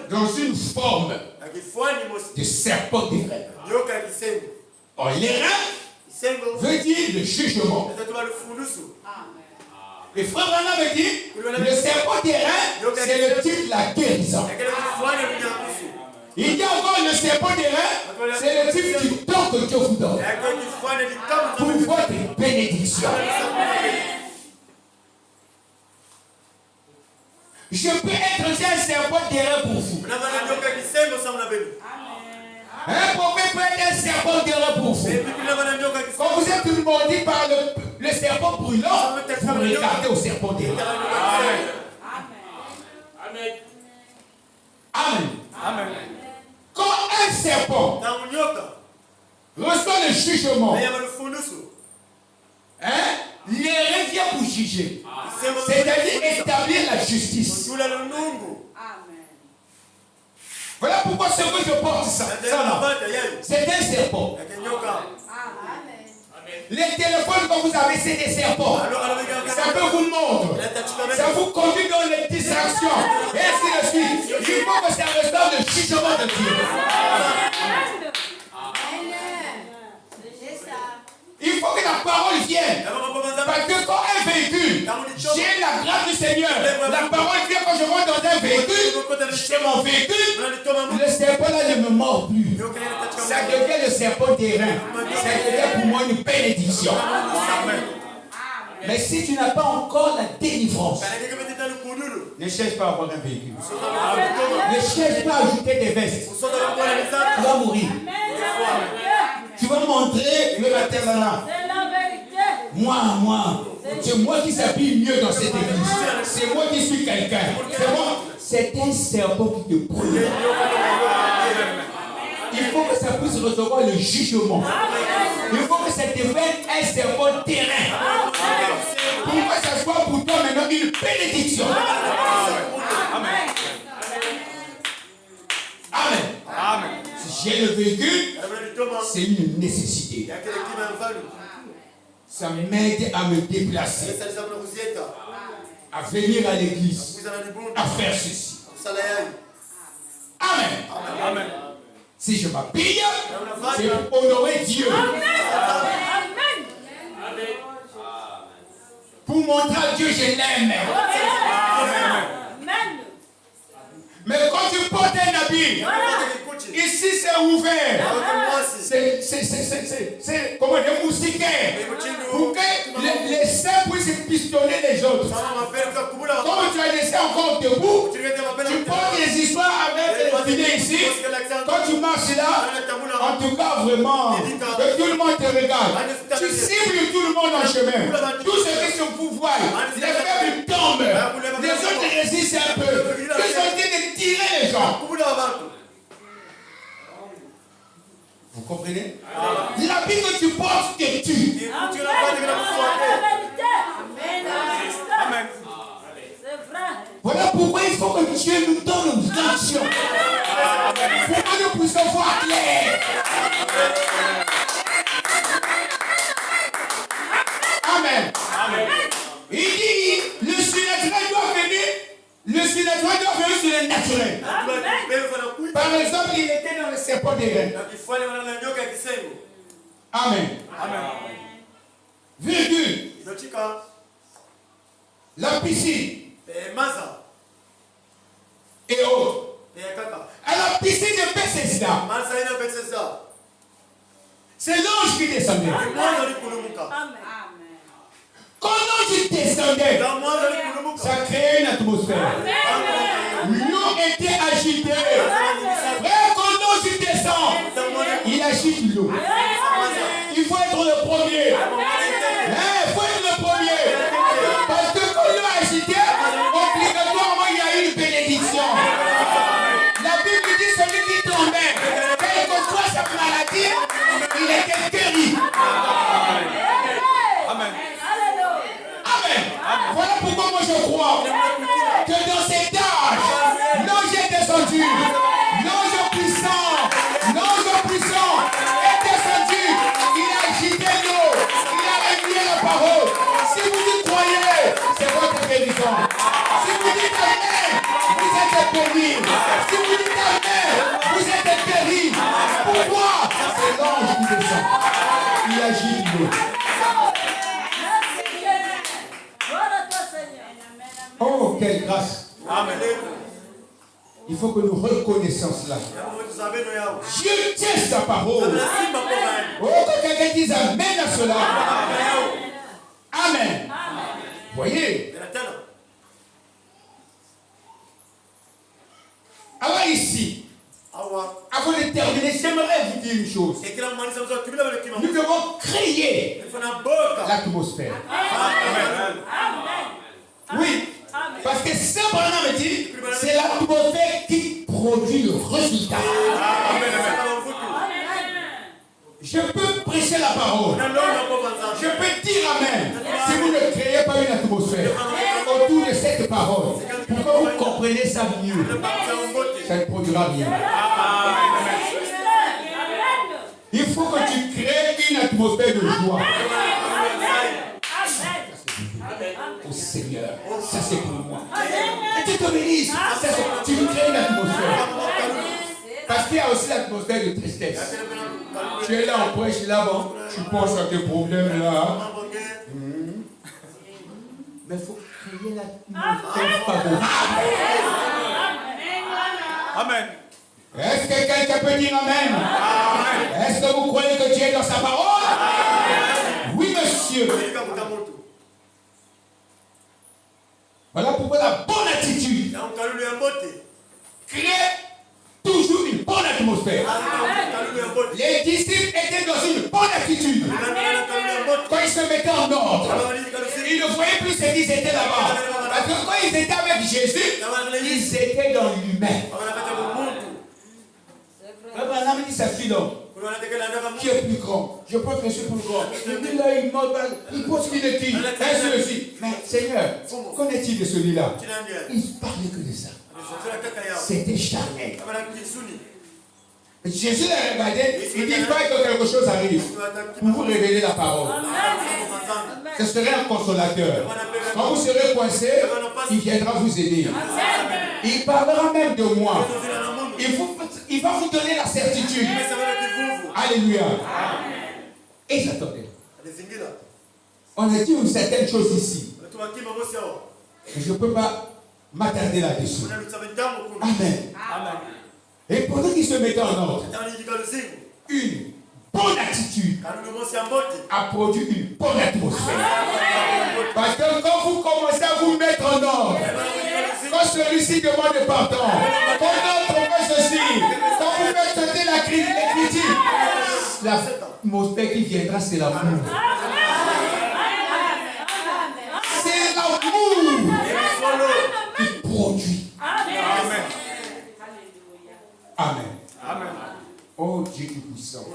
dans une forme de serpent d'airain. Or, l'airain veut dire le jugement. Et frère Branham me dit, le serpent d'airain, c'est le type de la guérison. Il dit encore le serpent d'airain, c'est le type du don que Dieu vous donne pour votre bénédiction. Je peux être un serpent d'airain pour vous. Un prophète peut être un serpent d'airain pour vous. Quand vous êtes mordu par le serpent brûlant, vous regardez au serpent d'airain. Amen. Amen. Amen. Quand un serpent reçoit le jugement, l'airain vient pour juger. C'est-à-dire établir la justice. Voilà pourquoi ce que je porte ça. C'est un serpent. Les téléphones que vous avez, c'est des serpents. Ça peut vous mordre. Ça vous conduit dans les distractions. Et ainsi de suite. Il faut que ça restaure le jugement de Dieu. Il faut que la parole vienne. Parce que quand un véhicule, j'ai la grâce du Seigneur. La parole vient quand je rentre dans un véhicule. J'ai mon véhicule. Le serpent là ne me mord plus. Ça devient le serpent d'airain. Ça devient pour moi une bénédiction. Mais si tu n'as pas encore la délivrance, ne cherche pas à avoir un véhicule. Ne cherche pas à ajouter des vestes. Tu vas mourir. Tu vas montrer le matin là. Moi. C'est moi qui s'habille mieux dans cette église. C'est moi qui suis quelqu'un. C'est moi. C'est un serpent qui te brûle. Il faut que ça puisse recevoir le jugement. Il faut que ça devienne un serpent terrain. Pour que ça soit pour toi maintenant une bénédiction. Amen. Amen. Amen. Si j'ai le véhicule, c'est une nécessité. Ça m'aide à me déplacer, à venir à l'église, à faire ceci. Amen. Amen. Si je m'habille, c'est pour honorer Dieu. Amen. Pour montrer à Dieu, je l'aime. Mais quand tu portes un habit, ici c'est ouvert. C'est comme des moustiquaires. Pour que les saints puissent pistonner les autres. Comme tu as laissé encore debout, tu portes des histoires avec les filets ici. Quand tu marches là, en tout cas vraiment, que tout le monde te regarde. Tu cibles tout le monde en chemin. Tous ceux qui sont pour voir, les faibles tombent. Les autres résistent un peu. Ils sont en train de tirer les gens. Vous comprenez? L'habit que tu portes te tue. Amen. Dieu nous donne une onction. Pour que nous puissions voir clair. Amen. Il dit, le surnaturel doit venir. Le surnaturel doit venir sur le naturel. Par exemple, il était dans le serpent des reines. Amen. Virgule. La piscine. Et autres. À la piscine de Bethesda. C'est l'ange qui descendait. Quand l'ange descendait, ça créait une atmosphère. L'eau était agitée. Frère, quand l'ange descend, il agite l'eau. Il faut être le premier. Il faut être le premier. Parce que quand l'eau est agitée, obligatoirement il y a une bénédiction. La Bible dit celui qui tombait, quelle que soit sa maladie, il était guéri. Amen. Voilà pourquoi moi je crois que dans cet âge, l'ange est descendu. L'ange puissant est descendu. Il a agité l'eau. Il a réveillé la parole. Si vous y croyez, c'est votre guérison. Si vous dites Amen, vous êtes béni. Si vous dites Amen, vous êtes guéri. Pourquoi? C'est l'ange qui descend. Il agite l'eau. Oh, quelle grâce. Amen. Il faut que nous reconnaissions cela. Dieu tient sa parole. Oh, que quelqu'un dise Amen à cela. Amen. Voyez. Alors ici, avant de terminer, j'aimerais vous dire une chose. Nous devons créer l'atmosphère. Oui. Parce que Saint Branham me dit, c'est l'atmosphère qui produit le résultat. Je peux prêcher la parole. Je peux dire Amen. Si vous ne créez pas une atmosphère autour de cette parole, pour que vous compreniez ça mieux, ça ne produira rien. Il faut que tu crées une atmosphère de joie. Au Seigneur, ça c'est pour moi. Et tu te bénisses, tu veux créer une atmosphère. Parce qu'il y a aussi l'atmosphère de tristesse. Tu es là, on prêche là-bas, tu penses à tes problèmes là. Mais il faut créer l'atmosphère favorable. Amen. Est-ce que quelqu'un peut dire Amen? Est-ce que vous croyez que Dieu est dans sa parole? Oui, monsieur. Voilà pourquoi la bonne attitude crée toujours une bonne atmosphère. Les disciples étaient dans une bonne attitude. Quand ils se mettaient en ordre, ils ne voyaient plus ce qu'ils étaient là-bas. Parce que quand ils étaient avec Jésus, ils étaient dans l'humain. Abraham dit sa fille donc, qui est plus grand? Je peux prêcher plus grand. Il dit là, il pose qu'il est qui? Ainsi aussi. Mais Seigneur, qu'en est-il de celui-là? Il ne parlait que de ça. C'était charnel. Jésus l'a regardé, il dit il faut que quelque chose arrive pour vous révéler la parole. Ce serait un consolateur. Quand vous serez coincé, il viendra vous aider. Il parlera même de moi. Il va vous donner la certitude. Alléluia. Et j'attendais. On a dit une certaine chose ici. Et je ne peux pas m'attarder là-dessus. Amen. Et pendant qu'il se mettait en ordre, une bonne attitude a produit une bonne atmosphère. Parce que quand vous commencez à vous mettre en ordre, quand celui-ci demande pardon, quand l'autre fait ceci, quand vous faites sauter la critique, l'atmosphère qui viendra, c'est l'amour. C'est l'amour qui produit. Amen. Amen. Amen. Oh Dieu tout-puissant.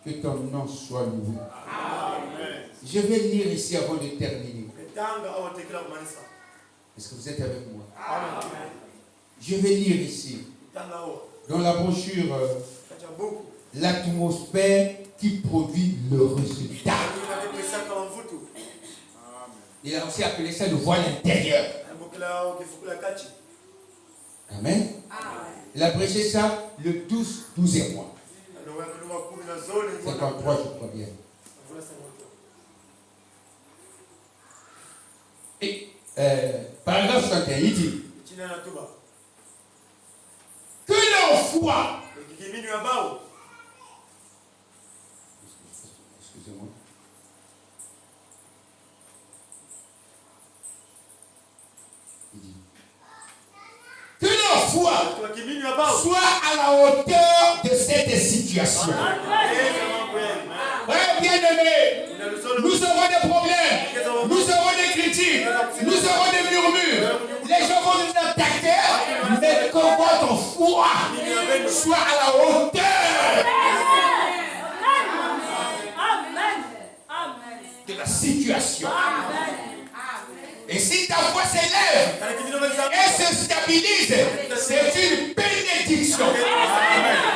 Que ton nom soit loué. Amen. Je vais lire ici avant de terminer. Est-ce que vous êtes avec moi? Je vais lire ici, dans la brochure, l'atmosphère qui produit le résultat. Il a aussi appelé ça le voile intérieur. Amen. Il a prêché ça le 12e mois. 53, je crois bien. Et paragraphe 51, il dit que leur foi, excusez-moi, il dit que leur foi soit à la hauteur de cette situation. Ouais, bien aimé, nous aurons des problèmes, nous aurons des critiques, nous aurons des murmures. Les gens vont nous attaquer, mais que votre foi soit à la hauteur de la situation. Et si ta foi s'élève et se stabilise, c'est une bénédiction.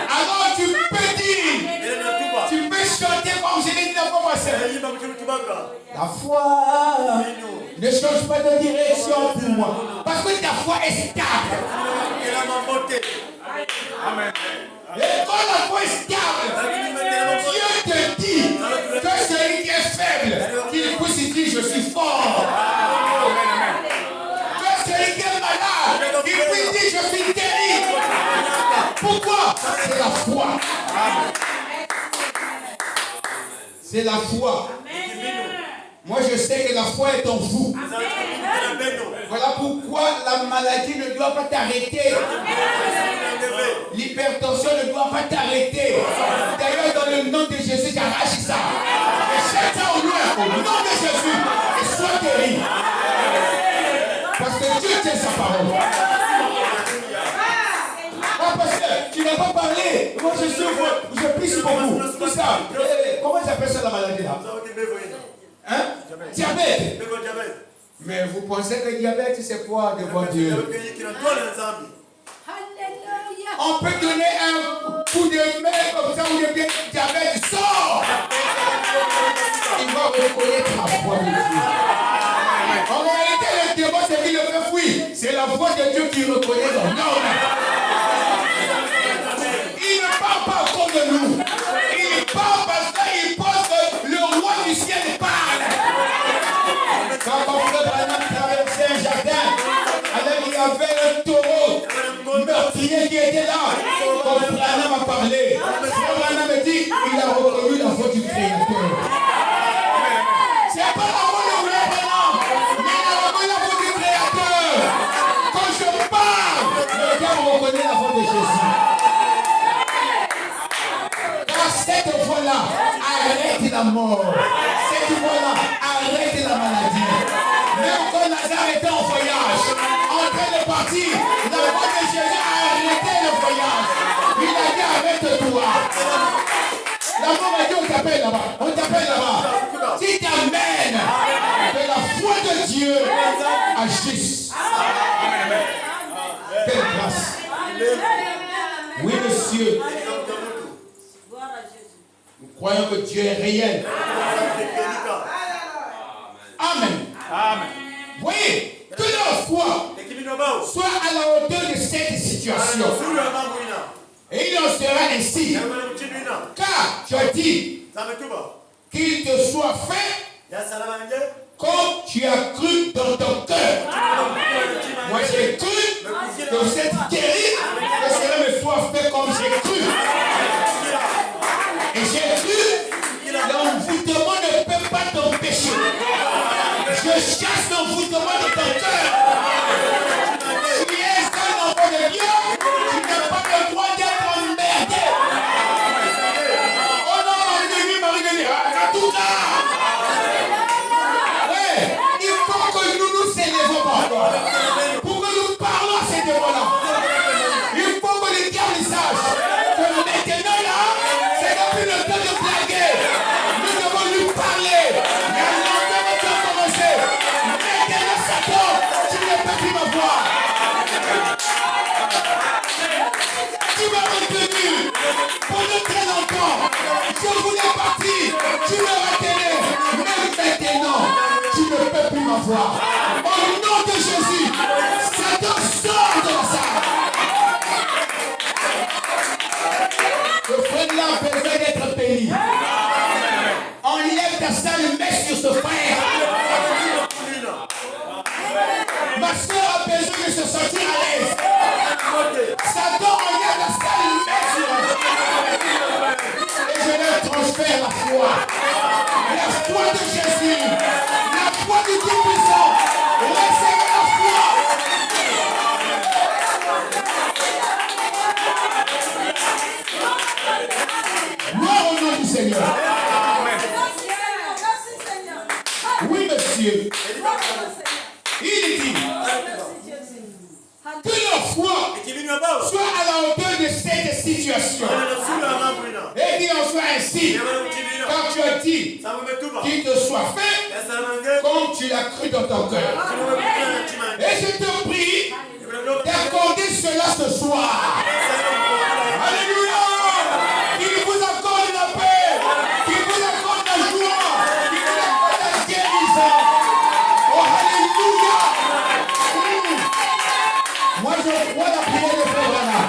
Alors tu peux dire, tu peux chanter comme je l'ai dit la fois passée. La foi ne change pas de direction pour moi. Parce que ta foi est stable. Et quand la foi est stable, Dieu te dit que celui qui est faible, qu'il puisse dire je suis fort. Que celui qui est malade, qu'il puisse dire je suis terrible. Pourquoi? C'est la foi. C'est la foi. Moi je sais que la foi est en vous. Voilà pourquoi la maladie ne doit pas t'arrêter. L'hypertension ne doit pas t'arrêter. D'ailleurs, dans le nom de Jésus, j'arrache ça. Et jette ça au loin, au nom de Jésus. Et sois guéri. Parce que Dieu tient sa parole. Ah, parce que tu n'as pas parlé. Moi, je prie pour vous. Tout ça. Comment j'appelle ça la maladie là? Hein? Diabète. Mais vous pensez que le diabète, c'est quoi devant Dieu? On peut donner un coup de main comme ça ou de pied, diabète sort. Il va reconnaître la foi de Dieu. En réalité, le démon, c'est qui le fait fuir. C'est la foi de Dieu qui reconnaît son nom. Il ne parle pas comme de nous. Il parle parce qu'il pense que le roi du ciel parle. Quand mon frère Branham traversait un jardin, alors il y avait un taureau meurtrier qui était là. Quand Branham a parlé, frère Branham a dit, il a reconnu la voix du Créateur. C'est pas la voix de frère Branham, mais il a reconnu la voix du Créateur. Quand je parle, le gars reconnaît la voix de Jésus. Car cette voix-là arrête la mort. Cette voix-là arrête la maladie. Même quand Lazare était en voyage, en train de partir, la voix de Jésus a arrêté le voyage. Il a dit arrête-toi. La mort a dit on t'appelle là-bas. On t'appelle là-bas. Si t'amènes que la foi de Dieu agisse. Quelle grâce. Oui, monsieur. Nous croyons que Dieu est réel. Amen. Amen. Voyez, que leur foi soit à la hauteur de cette situation. Et il en sera ainsi. Car tu as dit qu'il te soit fait comme tu as cru dans ton cœur. Moi j'ai cru que cette guéri, que cela me soit fait comme j'ai cru. Et j'ai cru, l'envoûtement ne peut pas t'empêcher. Je chasse l'envoûtement de ton cœur. Tu es un enfant de Dieu, tu n'as pas le droit d'être emmerdé. Oh non, Marie-Denis, en tout cas. Ouais, il faut que nous nous élevons par rapport. Pour que nous parlons à ces démons-là. Il faut que les diables sachent que maintenant là, c'est depuis le temps de blaguer. Nous devons lui parler. Il y a longtemps que tu as commencé. Maintenant, Satan, Tu me retenais. Même maintenant, tu ne peux plus m'avoir. Au nom de Jésus, Satan sort de la salle. Le frère là a besoin d'être béni. Enlève ta sale messe sur ce frère. Ma soeur a besoin de se sentir à l'aise. Satan enlève la sale messe sur elle. Et je leur transfère la foi. La foi de Jésus. La foi du Tout-Puissant. Recevez la foi. Gloire au nom du Seigneur. Oui, monsieur. Il dit que leur foi soit à la hauteur de cette situation. Et qu'il en soit ainsi. Quand tu as dit qu'il te soit fait comme tu l'as cru dans ton cœur. Et je te prie d'accorder cela ce soir. Alléluia. Qu'il vous accorde la paix. Qu'il vous accorde la joie. Qu'il vous accorde la guérison. Oh, alléluia. Moi, je crois la prière de Frère Branham.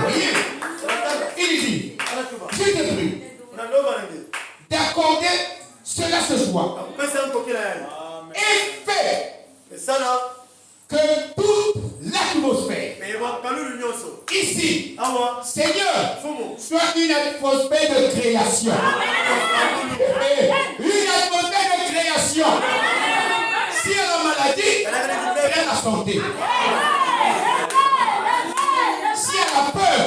Voyez, il dit, je te prie d'accorder cela ce soir. Et fais que toute l'atmosphère ici, Seigneur, soit une atmosphère de création. Une atmosphère de création. Si elle a la maladie, elle a la santé. Si elle a peur,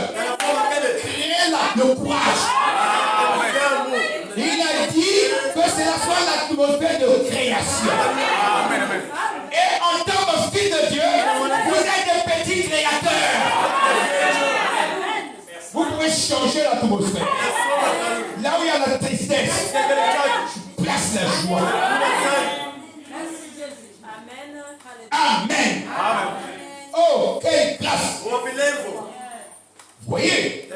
créez le courage. Il a dit que cela soit l'atmosphère de création. Et en tant que fils de Dieu, vous êtes des petits créateurs. Vous pouvez changer l'atmosphère. Là où il y a la tristesse, je place la joie. Amen. Oh, quelle grâce. Vous voyez?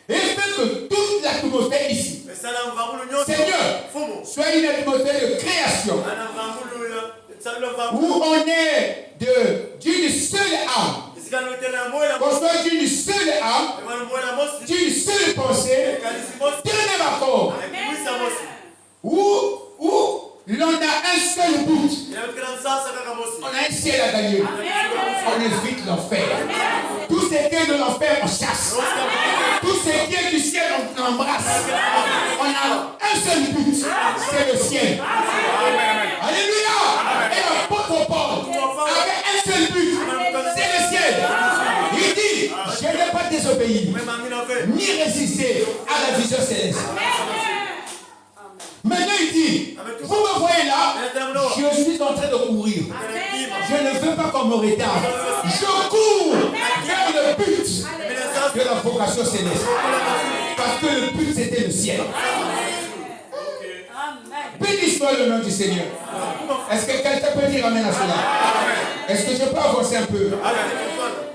Et fait que toute l'atmosphère ici, Seigneur, soit une atmosphère de création. Où on est d'une seule âme. Qu'on soit d'une seule âme, d'une seule pensée, d'un même accord. Où l'on a un seul but. On a un ciel à gagner. On évite l'enfer. Tout ce qui est de l'enfer, on chasse. Tout ce qui est du ciel, on embrasse. On a un seul but, c'est le ciel. Alléluia. Et l'apôtre Paul avait un seul but, c'est le ciel. Il dit, je n'ai pas désobéi, ni résisté à la vision céleste. Maintenant il dit, vous me voyez là, je suis en train de courir. Je ne veux pas qu'on me retarde. Je cours vers le but de la vocation céleste. Parce que le but c'était le ciel. Béni soit le nom du Seigneur. Est-ce que quelqu'un peut dire amen à cela? Est-ce que je peux avancer un peu?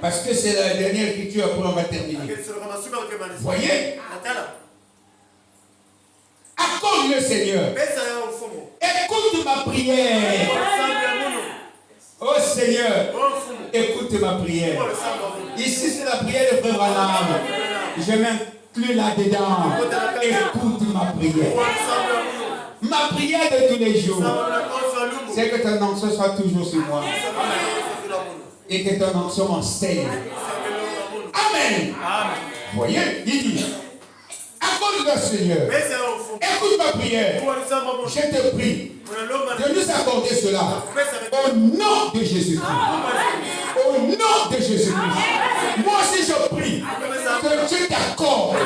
Parce que c'est la dernière écriture, après on va terminer. Voyez? Accorde le Seigneur. Écoute ma prière. Oh Seigneur, écoute ma prière. Ici c'est la prière de Frère Branham. Je m'inclus là-dedans. Écoute ma prière. Ma prière de tous les jours, c'est que ton onction soit toujours sur moi. Et que ton onction m'enseigne. Amen. Voyez, il dit, accorde le Seigneur. Écoute ma prière. Je te prie de nous accorder cela. Au nom de Jésus-Christ. Au nom de Jésus-Christ. Moi aussi je prie que Dieu t'accorde.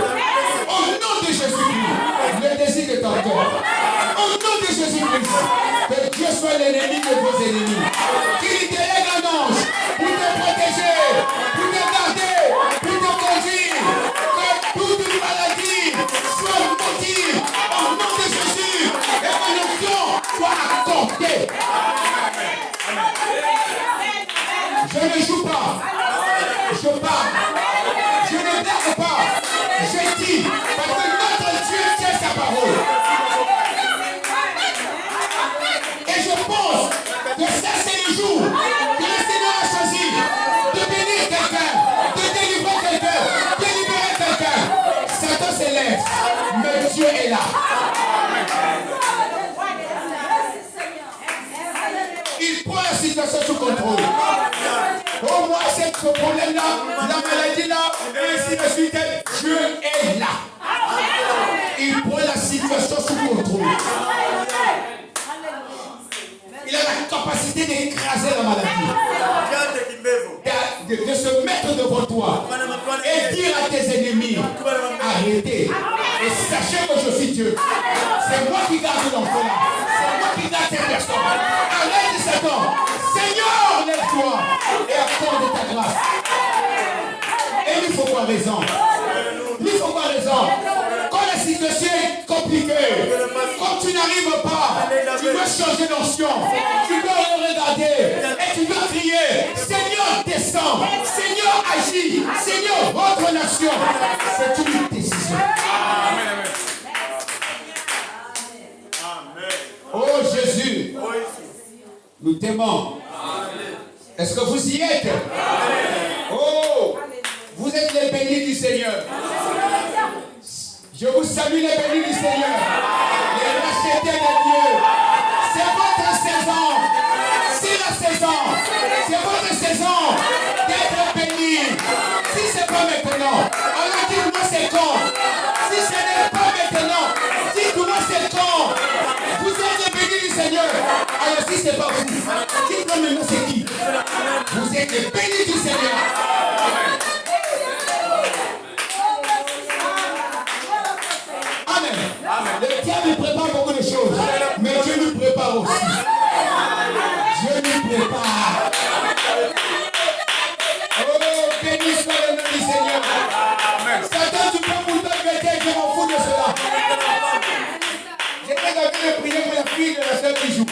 Au nom de Jésus-Christ. Le désir de ton cœur. Au nom de Jésus-Christ. Que Dieu soit l'ennemi de vos ennemis. Qu'il délègue un ange pour te protéger, pour te garder, pour te conduire. Que toute maladie soit maudite. Au nom de Jésus. Et que l'onction soit accordée. Je ne joue pas. Je parle. Je ne blague pas. Je dis. problème là, la maladie là, et ainsi de suite. Dieu est là. Il prend la situation sous contrôle. Il a la capacité d'écraser la maladie. De se mettre devant toi et dire à tes ennemis, arrêtez. Et sachez que je suis Dieu. C'est moi qui garde l'enfant là. C'est moi qui garde cette personne. Arrête Satan. Seigneur, lève-toi et accorde ta grâce. Et il faut voir raison. Il faut voir raison. Quand la situation est compliquée, quand tu n'arrives pas, tu dois changer d'onction. Tu dois regarder et tu dois crier, Seigneur, descends. Seigneur, agis. Seigneur, votre nation. C'est une décision. Oh Jésus, nous t'aimons. Est-ce que vous y êtes? Oh, vous êtes les bénis du Seigneur. Je vous salue les bénis du Seigneur. Les rachetés de Dieu. C'est votre saison. C'est la saison. C'est votre saison d'être béni. Si ce n'est pas maintenant, alors dites-moi c'est quand. Si ce n'est pas maintenant, dites-moi c'est quand. Vous êtes les bénis du Seigneur. Alors si ce n'est pas vous, dites-moi maintenant c'est qui. Vous êtes les bénis du Seigneur. Amen. Le diable prépare beaucoup de choses, mais Dieu nous prépare aussi. Dieu nous prépare. Oh, béni soit le nom du Seigneur. Satan, tu peux pour toi guetter, je m'en fous de cela. J'étais en train de prier pour la fille de la soeur Bijou.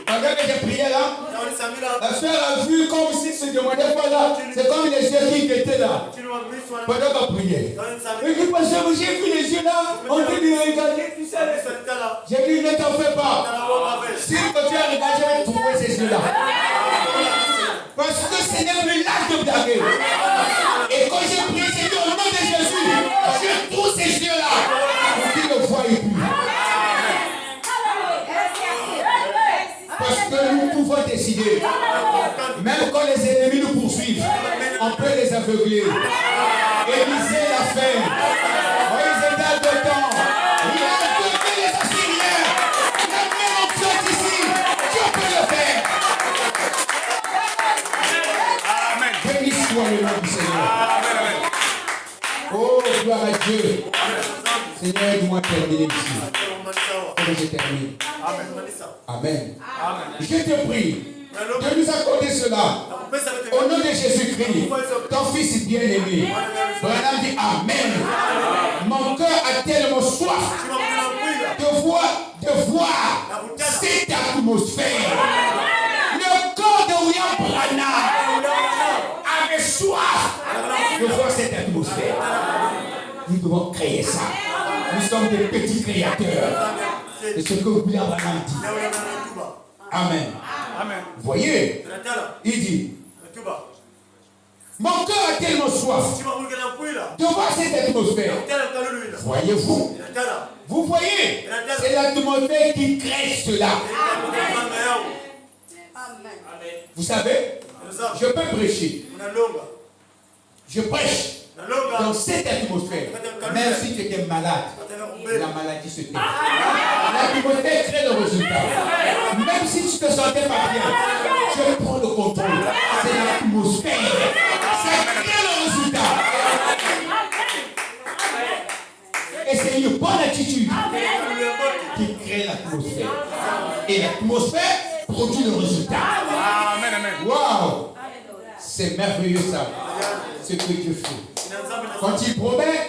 Pendant que j'ai prié là, la soeur a vu comme si se demandait pas là. C'est comme les yeux qui étaient là. Pendant qu'on priait. Et puis, pasteur, j'ai vu les yeux là. On dit de regarder, tu sais. J'ai dit, ne t'en fais pas. Si tu as regardé, je vais trouver ces yeux là. Parce que ce n'est plus l'âge de blaguer. Et quand j'ai prié, j'ai dit au nom de Jésus, je trouve ces yeux là. Pour qu'ils ne voient plus. Parce que nous pouvons décider, même quand les ennemis nous poursuivent, on peut les aveugler. Élisée l'a fait. Moïse est dans le temps. Il a aveuglé les Assyriens. La même option ici. Dieu peut le faire. Amen. Béni soit le nom du Seigneur. Oh, gloire à Dieu. Seigneur, aide-moi à terminer ici. Comment je termine? Amen. Je te prie de nous accorder cela. Au nom de Jésus-Christ, ton fils bien-aimé. Branham dit Amen. Mon cœur a tellement soif de voir cette atmosphère. Le corps de William Branham avait soif de voir cette atmosphère. Nous devons créer ça. Nous sommes des petits créateurs. C'est ce que William Branham dit. Amen. Vous voyez, il dit, mon cœur a tellement soif de voir cette atmosphère. Voyez-vous? Vous voyez? C'est l'atmosphère qui crée cela. Vous savez, je peux prêcher. Je prêche dans cette atmosphère. Même si tu étais malade, la maladie se tait. L'atmosphère crée le résultat. Même si tu te sentais pas bien, je prends le contrôle. C'est l'atmosphère. Ça crée le résultat. Et c'est une bonne attitude qui crée l'atmosphère. Et l'atmosphère produit le résultat. Waouh! C'est merveilleux ça. Ce que Dieu fait. Quand il promet,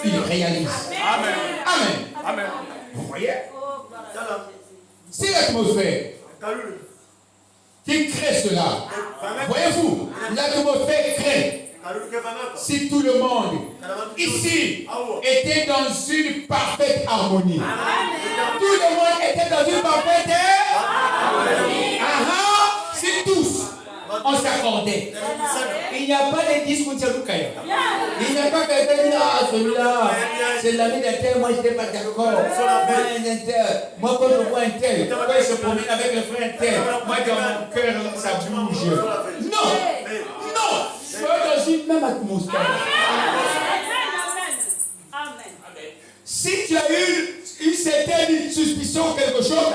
il réalise. Amen. Amen. Vous voyez? C'est l'atmosphère qui crée cela. Voyez-vous? L'atmosphère crée. Si tout le monde ici était dans une parfaite harmonie. Tout le monde était dans une parfaite harmonie. Si tous on s'accordait. Il n'y a pas de discours. Il n'y a pas quelqu'un qui dit ah celui-là, c'est l'ami d'un tel, moi je n'étais pas d'accord. Moi quand je vois un tel, quand il se promène avec le frère tel, moi dans mon cœur ça bouge. Non, dans une même atmosphère. Amen. Si tu as eu une certaine suspicion ou quelque chose,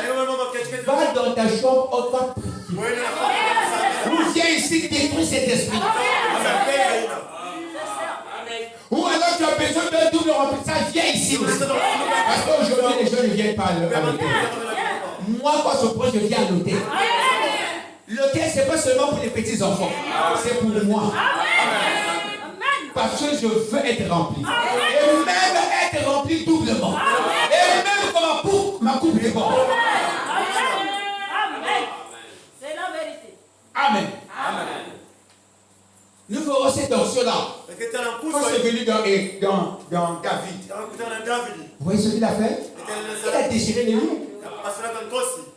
va dans ta chambre, on va prier. Ou viens ici détruire cet esprit. Ou alors tu as besoin d'un double remplissage, viens ici aussi. Parce qu'aujourd'hui les gens ne viennent pas à l'hôtel. Moi quand je prends, je viens à l'hôtel. L'hôtel c'est pas seulement pour les petits enfants, c'est pour moi. Parce que je veux être rempli. Et même être rempli doublement. Et même comme ma coupe est bonne. Amen. C'est la vérité. Amen. Nous ferons cette torsion-là. Quand c'est venu dans David. Vous voyez ce qu'il a fait? Il a déchiré les murs.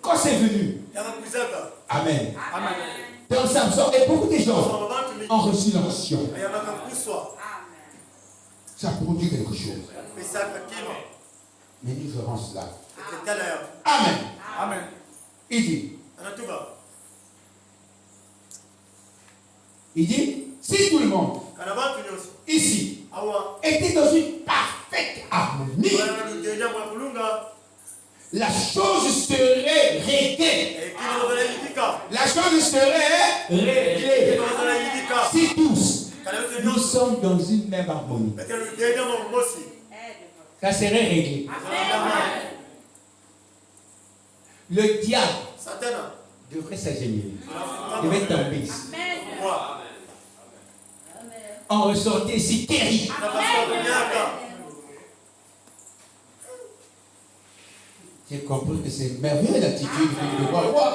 Quand c'est venu. Amen. Dans Samson, et beaucoup de gens ont reçu l'onction. Ça produit quelque chose. Mais nous ferons cela. Amen. Il dit, si tout le monde ici était dans une parfaite harmonie, la chose serait réglée. La chose serait réglée. Si tous, nous sommes dans une même harmonie, ça serait réglé. Le diable devrait s'agénir. Devrait tomber ici. En ressortait ici terrible. J'ai compris que c'est merveilleux l'attitude que nous devons avoir.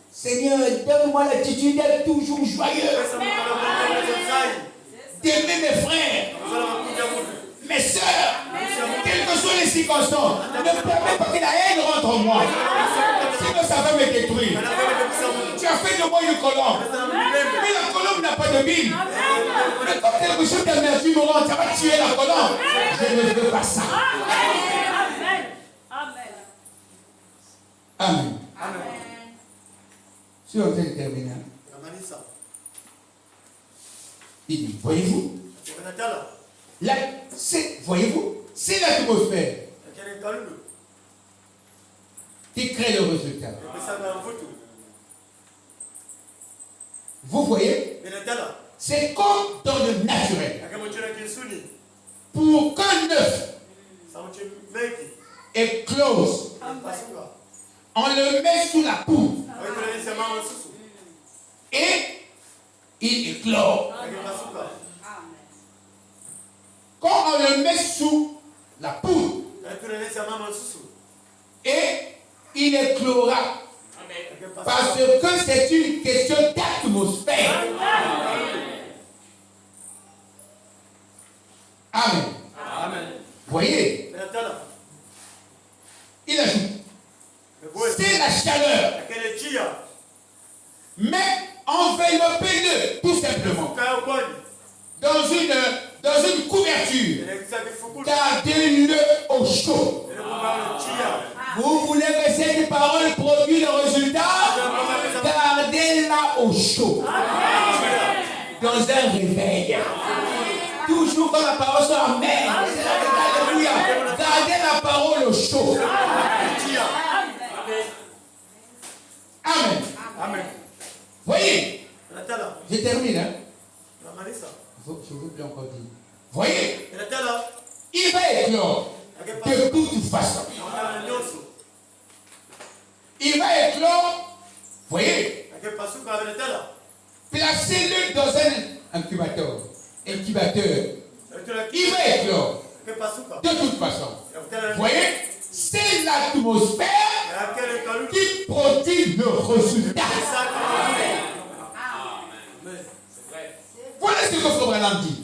Seigneur, donne-moi l'attitude d'être toujours joyeux. D'aimer mes frères, mes soeurs, quelles que soient les circonstances. Ne permets pas que la haine rentre en moi. Sinon ça va me détruire. Tu as fait de moi une colombe. Mais la colombe n'a pas de mine. Mais quand quelque chose d'amertume rentre, ça va tuer la colombe. Je ne veux pas ça. Amen. Si on fait le terminal, il dit, voyez-vous, voyez-vous, c'est l'atmosphère qui crée le résultat. Vous voyez, c'est comme dans le naturel. Pour qu'un œuf éclose, on le met sous la poudre et il éclore. Quand on le met sous la poudre et il éclora. Parce que c'est une question d'atmosphère. Amen. Voyez, il ajoute, c'est la chaleur. Mais enveloppez-le tout simplement dans une couverture. Gardez-le au chaud. Vous voulez que cette parole produise le résultat? Gardez-la au chaud. Dans un réveil. Toujours quand la parole soit amen. Alléluia. Gardez la parole au chaud. Amen. Voyez. Je termine. Hein? Je ne veux plus encore dire. Voyez. Il va éclore de toute façon. Il va éclore. Voyez. Placez-le dans un incubateur. Il va éclore. De toute façon. Voyez. C'est l'atmosphère qui produit le résultat. Voilà ce que Frère dit.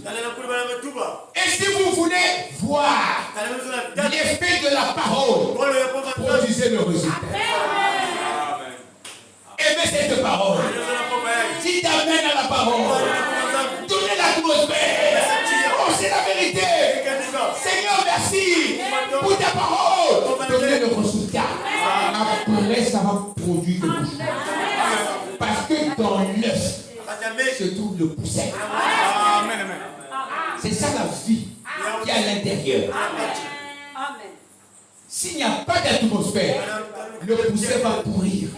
Et si vous voulez voir l'effet de la parole, produisez le résultat. Aimez cette parole. Dites amen à la parole. Donnez l'atmosphère. Oh, c'est la vérité. Seigneur, merci pour ta parole. Donnez le résultat. Après, ça va produire quelque chose. Parce que dans l'œuf, se trouve le poussin. C'est ça la vie qui est à l'intérieur. S'il n'y a pas d'atmosphère, le poussin va pourrir.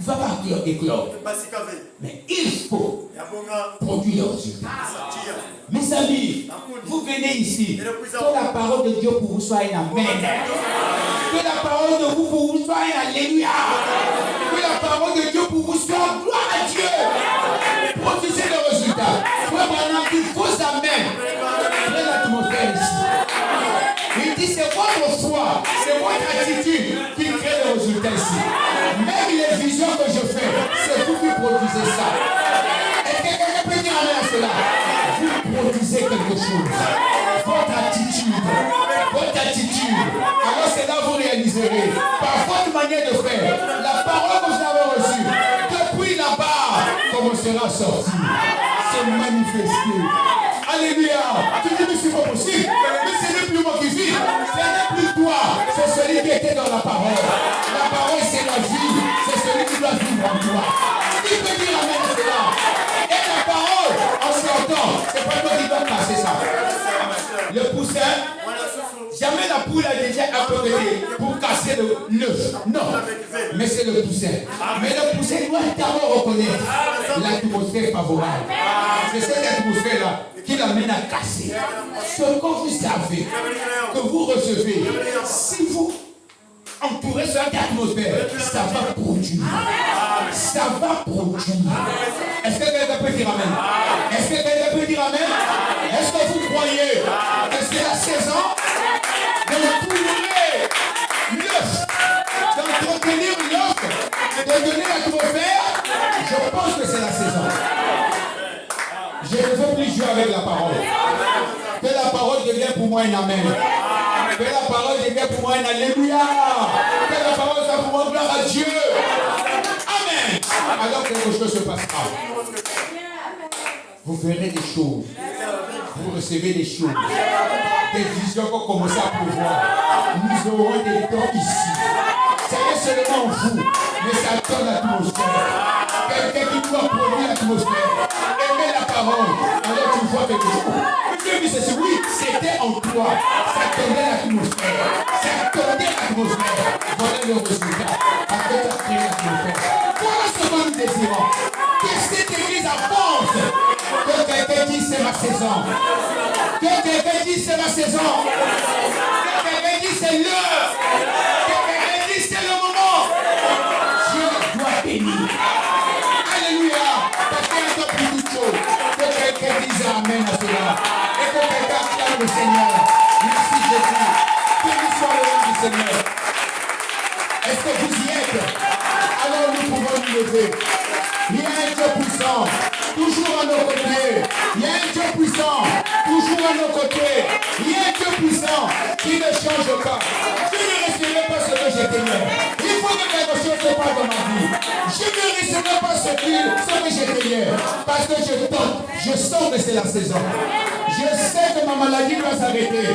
Il ne va pas éclore. Mais il faut produire le résultat. Mes amis, vous venez ici. Que la parole de Dieu pour vous soit un amen. Que la parole de vous pour vous soit un alléluia. Que la parole de Dieu pour vous soit gloire à Dieu. Produisez le résultat. Frère Branham dit vos amen. Prenez l'atmosphère ici. Il dit c'est votre foi, c'est votre attitude qui crée le résultat ici. Même les visions que je fais, c'est vous qui produisez ça. Est-ce que quelqu'un peut dire amen à cela? Vous produisez quelque chose. Votre attitude. Alors c'est là que vous réaliserez. Par votre manière de faire, la parole que vous avez reçue, depuis là-bas, commencera à sortir, se manifester. Alléluia. Tu dis, mais c'est pas possible. Mais ce n'est plus moi qui vis. Ce n'est plus toi. C'est celui qui était dans la parole. La parole, c'est la vie. C'est celui qui doit vivre en toi. Qui peut dire amen à cela? Et la parole, en sortant, c'est pas toi qui dois passer ça. Le poussin, jamais la poule a déjà apporté pour casser l'œuf. Non. Mais c'est le poussin. Mais le poussin doit d'abord reconnaître l'atmosphère favorable. C'est cette atmosphère-là qui l'amène à casser. Ce que vous savez, que vous recevez, si vous entourez cette atmosphère, ça va produire. Ça va produire. Est-ce que quelqu'un peut dire amen? Est-ce que quelqu'un peut dire amen? Est-ce que vous croyez que c'est la saison d'entourer l'œuf, d'entretenir l'œuf, de donner l'atmosphère? Je pense que c'est la saison. Je ne veux plus jouer avec la parole. Que la parole devienne pour moi un amen. Que la parole devienne pour moi un alléluia. Que la parole soit pour moi gloire à Dieu. Amen. Alors quelque chose se passera. Vous verrez des choses. Vous recevez des choses. Des visions vont commencer à pouvoir. Nous aurons des dons ici. C'est seulement vous. Mais ça donne l'atmosphère. Quelqu'un qui doit produire l'atmosphère. Aimer la parole. Alors tu vois quelque chose. Oui, c'était en toi. Ça donnait l'atmosphère. Ça donnait l'atmosphère. Voilà le résultat. Après, tu as créé l'atmosphère. Voilà ce que nous désirons. Que cette église avance. Que quelqu'un dise c'est ma saison. Que quelqu'un dise c'est ma saison. Que quelqu'un dise c'est l'heure. Que quelqu'un dise c'est le moment. Dieu doit bénir. Alléluia. Parce qu'il y a encore plus de choses. Que quelqu'un dise amen à cela. Et que quelqu'un acclame le Seigneur. Merci Jésus. Béni soit le nom du Seigneur. Est-ce que vous y êtes? Alors nous pouvons nous lever. Il y a un Dieu puissant, toujours à nos côtés. Il y a un Dieu puissant, toujours à nos côtés. Il y a un Dieu puissant qui ne change pas. Je ne resterai pas ce que j'étais hier. Il faut que quelque chose se passe dans ma vie. Je ne resterai pas ce que j'étais hier. Parce que je tente, je sens que c'est la saison. Je sais que ma maladie doit s'arrêter.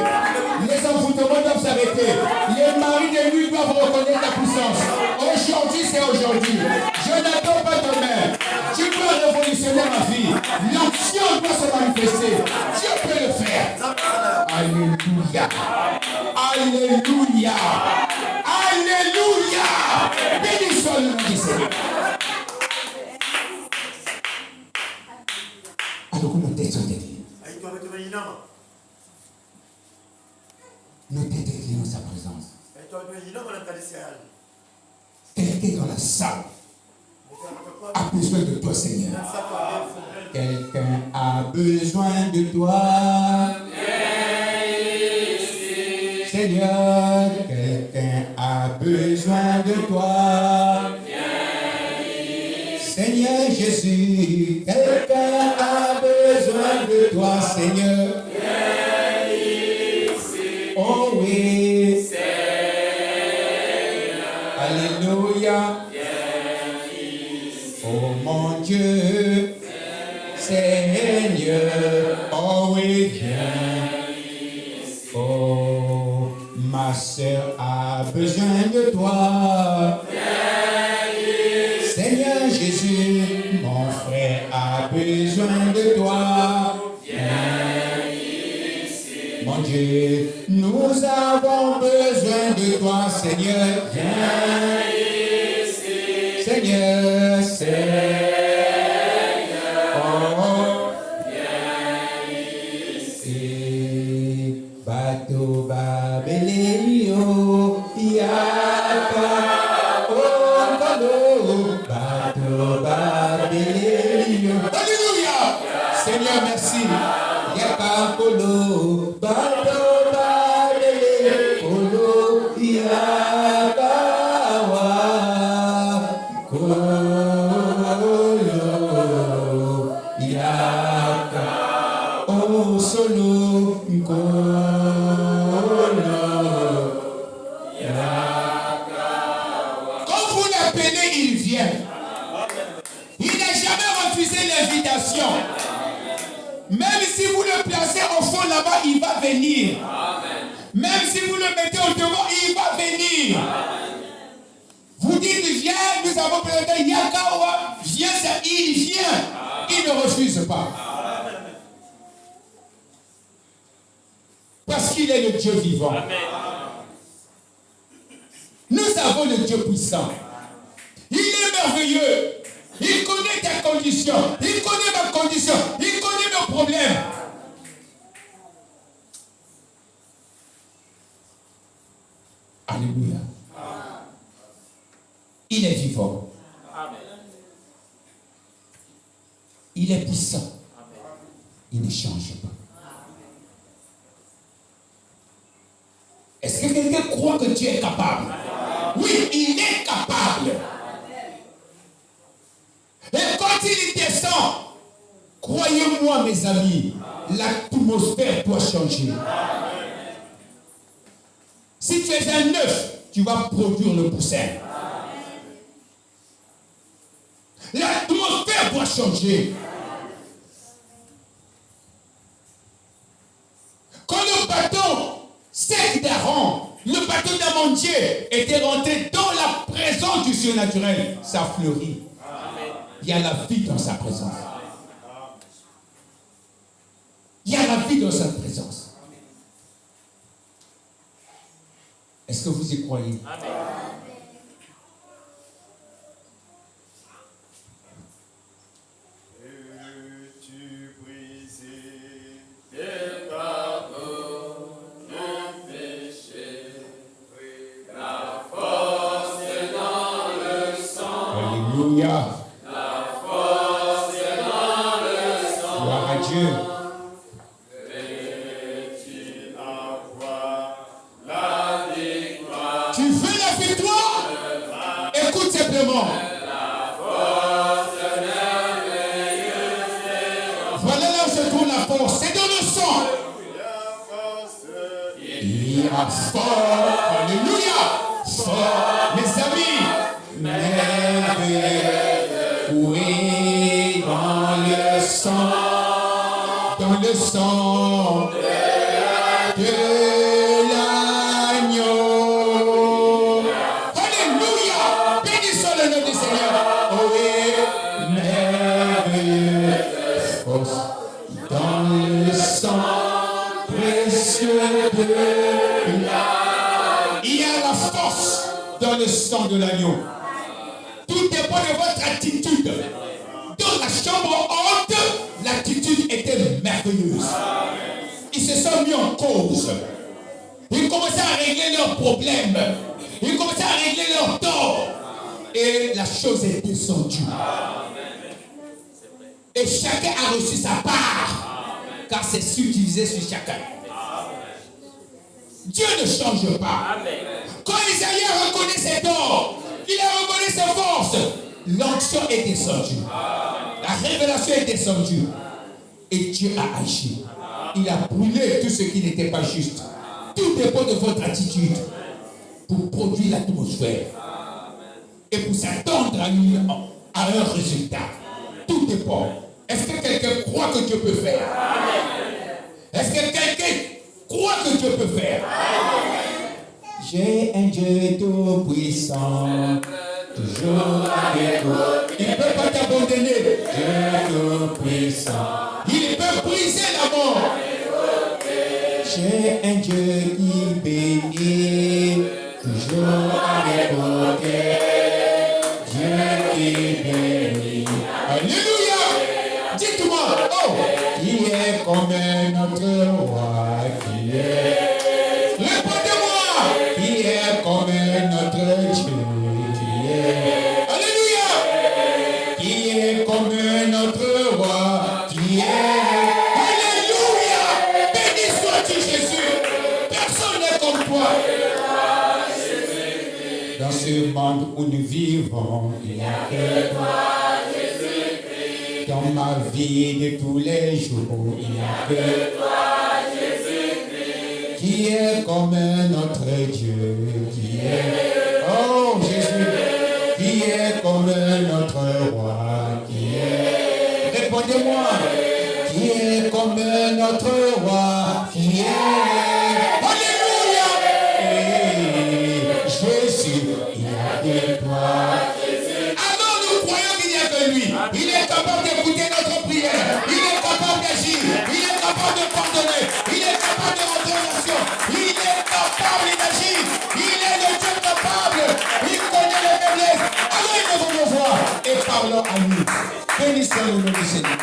Les envoûtements doivent s'arrêter. Les maris de nuit doivent reconnaître la puissance. Aujourd'hui, c'est aujourd'hui. Je n'attends pas demain. Tu peux révolutionner ma vie. L'action doit se manifester. Dieu peut le faire. Alléluia. Alléluia. Alléluia. Béni soit le nom du Seigneur. Alors, nos têtes sont dédiées. Nos têtes inclinent dans sa présence. Quelqu'un dans la salle a besoin de toi, Seigneur. Quelqu'un a besoin de toi. Seigneur, quelqu'un a besoin de toi. Seigneur Jésus, quelqu'un a besoin de toi, Seigneur. Oh oui. Alléluia. Oh mon Dieu, Seigneur, oh oui, viens. Oh, ma sœur a besoin de toi. Seigneur Jésus, mon besoin de toi. Viens ici. Mon Dieu, nous avons besoin de toi, Seigneur. Viens ici. Seigneur, Seigneur. Oh, viens ici. Bateau Babelio, Yaka, oh, Bateau Babelio. Alléluia. Seigneur, merci. Yaka, Polo, Bateau Babelio, Polo, Yaka, oh, solo, quand vous l'appelez, il vient. Il n'a jamais refusé l'invitation. Même si vous le placez au fond là-bas, il va venir. Même si vous le mettez au devant, il va venir. Vous dites, viens, nous avons présenté Yakawa, viens, il vient. Il ne refuse pas. Parce qu'il est le Dieu vivant. Amen. Nous avons le Dieu puissant. Il est merveilleux. Il connaît ta condition. Il connaît ma condition. Il connaît nos problèmes. Alléluia. Il est vivant. Amen. Il est puissant. Il ne change pas. Est-ce que quelqu'un croit que Dieu est capable? Oui, il est capable. Et quand il descend, croyez-moi mes amis, l'atmosphère doit changer. Si tu es un œuf, tu vas produire le poussin. L'atmosphère doit changer. Quand le bâton sec d'Aaron, le bâton d'Amandier était rentré dans la présence du surnaturel, ça fleurit. Il y a la vie dans sa présence. Il y a la vie dans sa présence. Est-ce que vous y croyez? Amen. De l'agneau. Tout dépend de votre attitude. Dans la chambre haute, l'attitude était merveilleuse. Ils se sont mis en cause. Ils commençaient à régler leurs problèmes. Ils commençaient à régler leurs torts. Et la chose est descendue. Et chacun a reçu sa part. Car c'est subdivisé sur chacun. Dieu ne change pas. Quand Isaïe a reconnu ses torts, il a reconnu ses forces, l'onction est descendue. La révélation est descendue. Et Dieu a agi. Il a brûlé tout ce qui n'était pas juste. Tout dépend de votre attitude pour produire l'atmosphère. Et pour s'attendre à un résultat. Tout dépend. Est-ce que quelqu'un croit que Dieu peut faire? Est-ce que quelqu'un croit que Dieu peut faire? J'ai un Dieu tout puissant. toujours avec vous. Il ne peut pas t'abandonner. Dieu tout-puissant. Il peut briser la mort. J'ai un Dieu qui bénit, toujours avec vous. Dieu qui bénit. Alléluia. Dites-moi, oh, qui est comme notre roi, qui est. Répondez-moi, qui est comme notre Dieu, qui est. Alléluia. Qui est comme notre roi, qui est. Alléluia. Béni sois-tu Jésus. Personne n'est comme toi. Dans ce monde où nous vivons, il n'y a que toi. Dans ma vie de tous les jours, il n'y a que toi, Jésus-Christ, qui est comme notre Dieu, qui est, oh Jésus, qui est comme notre roi, qui est, répondez-moi, qui est comme notre roi, qui est, alléluia, et Jésus, il n'y a que toi. Alors nous croyons qu'il n'y a que lui. Il est capable d'écouter notre prière. Il est capable d'agir. Il est capable de pardonner. Il est capable de rendre l'action. Il est capable d'agir. Il est le Dieu capable. Il connaît les faiblesses. Alors élevons nos voix et parlons à lui. Béni soit le nom du Seigneur.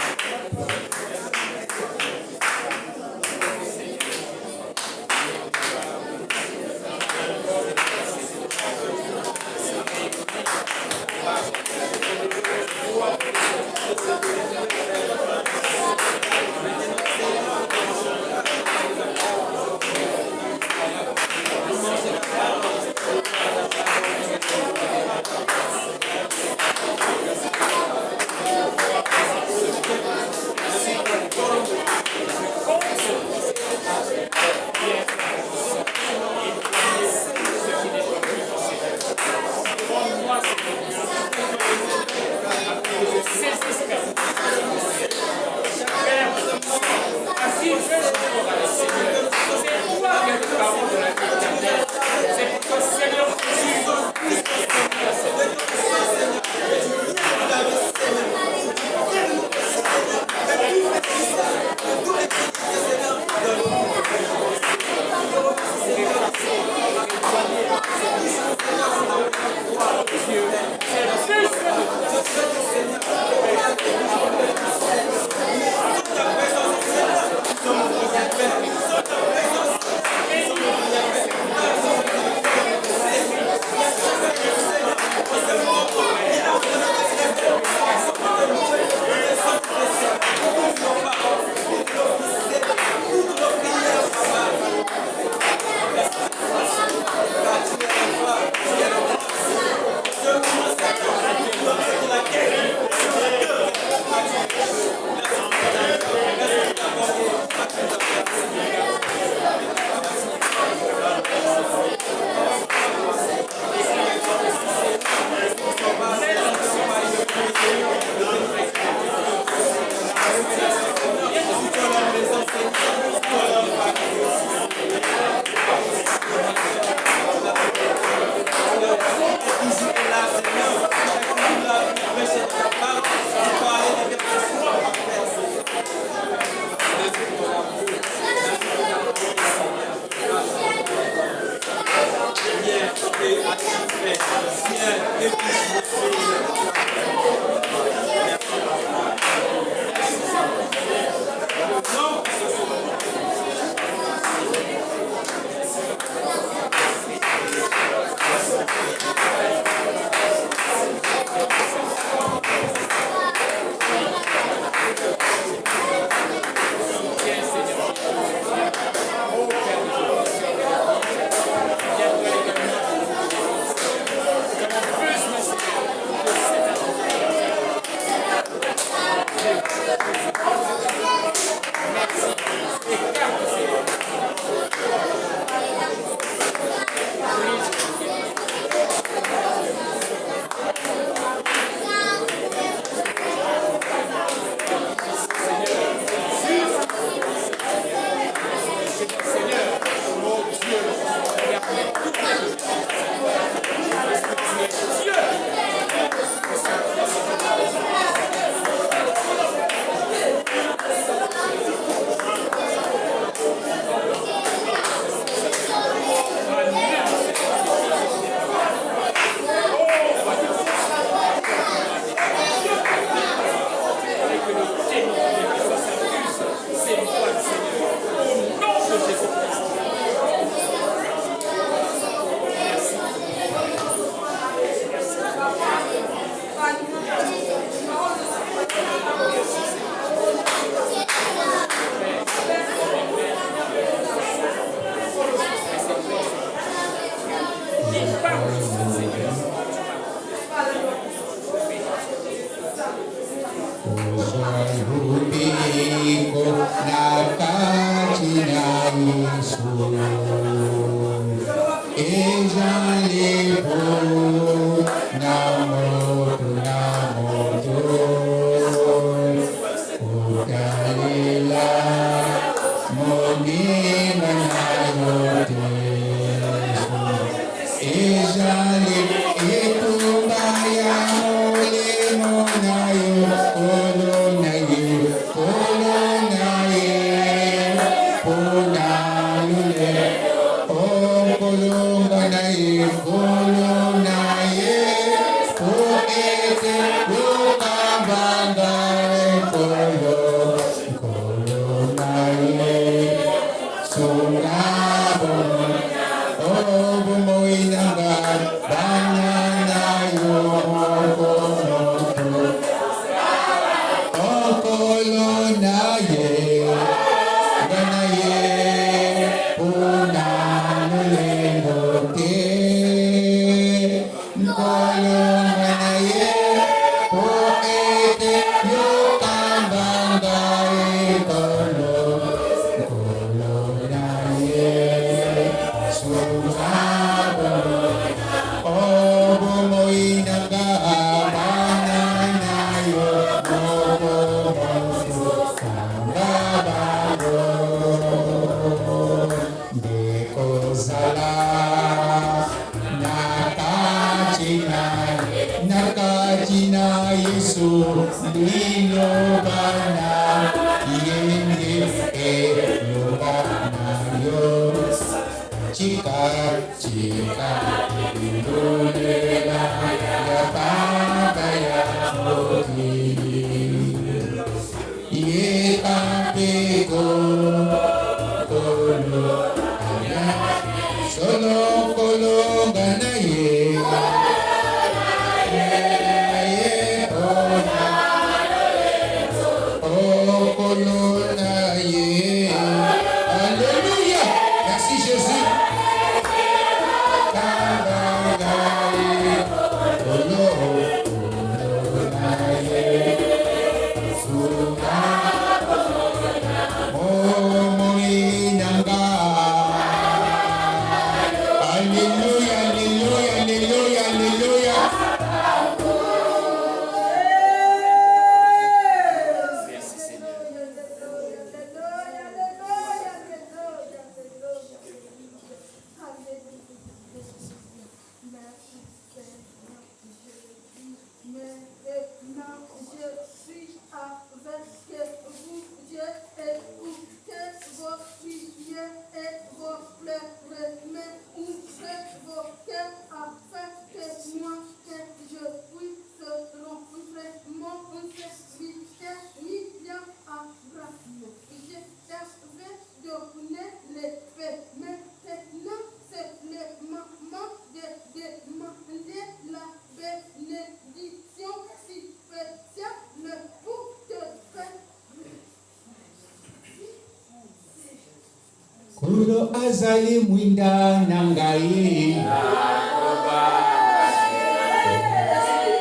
Kulo azali mwinda nangai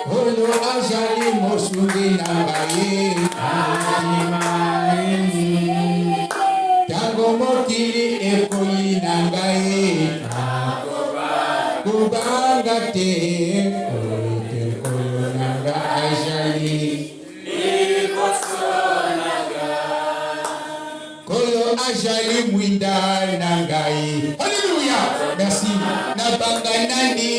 Kulo azali mosundi nangai Tango mokili ekoi nangai Kubanga te Kulo nanga azali Ajali mwinda nangai. Alléluia. Merci. Nabanga nani.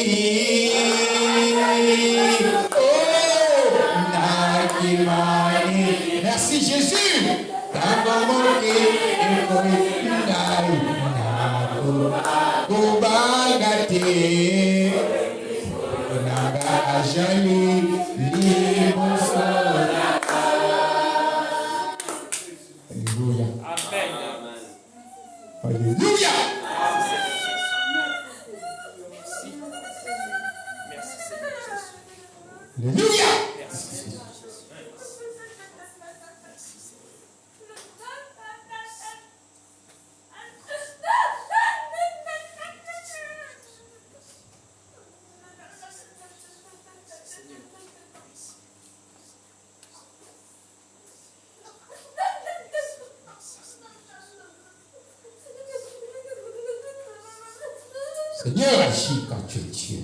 Oh, nakimani. Merci Jésus. Tabamoki ekoi ndai. Kubagate. Naga ajali libosona. Alléluia. Alléluia. Alléluia. Seigneur, agis quand tu es Dieu.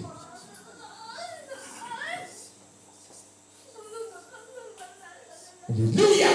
Alléluia.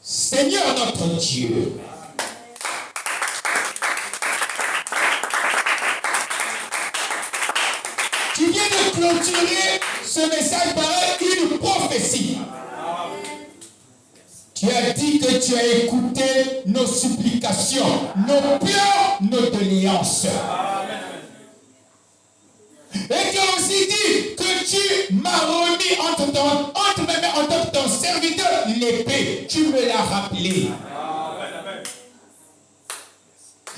Seigneur notre Dieu, tu viens de clôturer ce message par une prophétie. Tu as dit que tu as écouté nos supplications, nos pleurs, nos doléances. Et tu as aussi dit que tu m'as remis entre mes mains, en tant que ton serviteur, l'épée. Tu me l'as rappelé.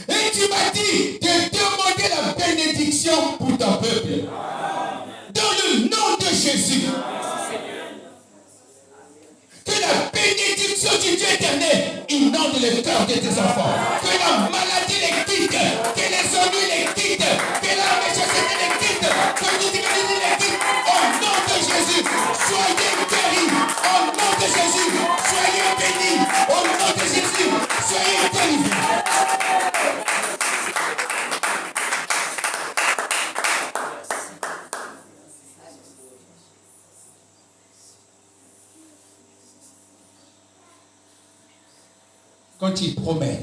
Et tu m'as dit de demander la bénédiction pour ton peuple. Dans le nom de Jésus. Que la bénédiction du Dieu éternel inonde le cœur de tes enfants. Que la maladie les quitte. Que les ennuis les quittent. Que la méchanceté les quitte. Que l'idéologie les quitte. Au nom de Jésus, soyez guéris. Au nom de Jésus, soyez bénis. Au nom de Jésus, soyez délivrés. Quand il promet,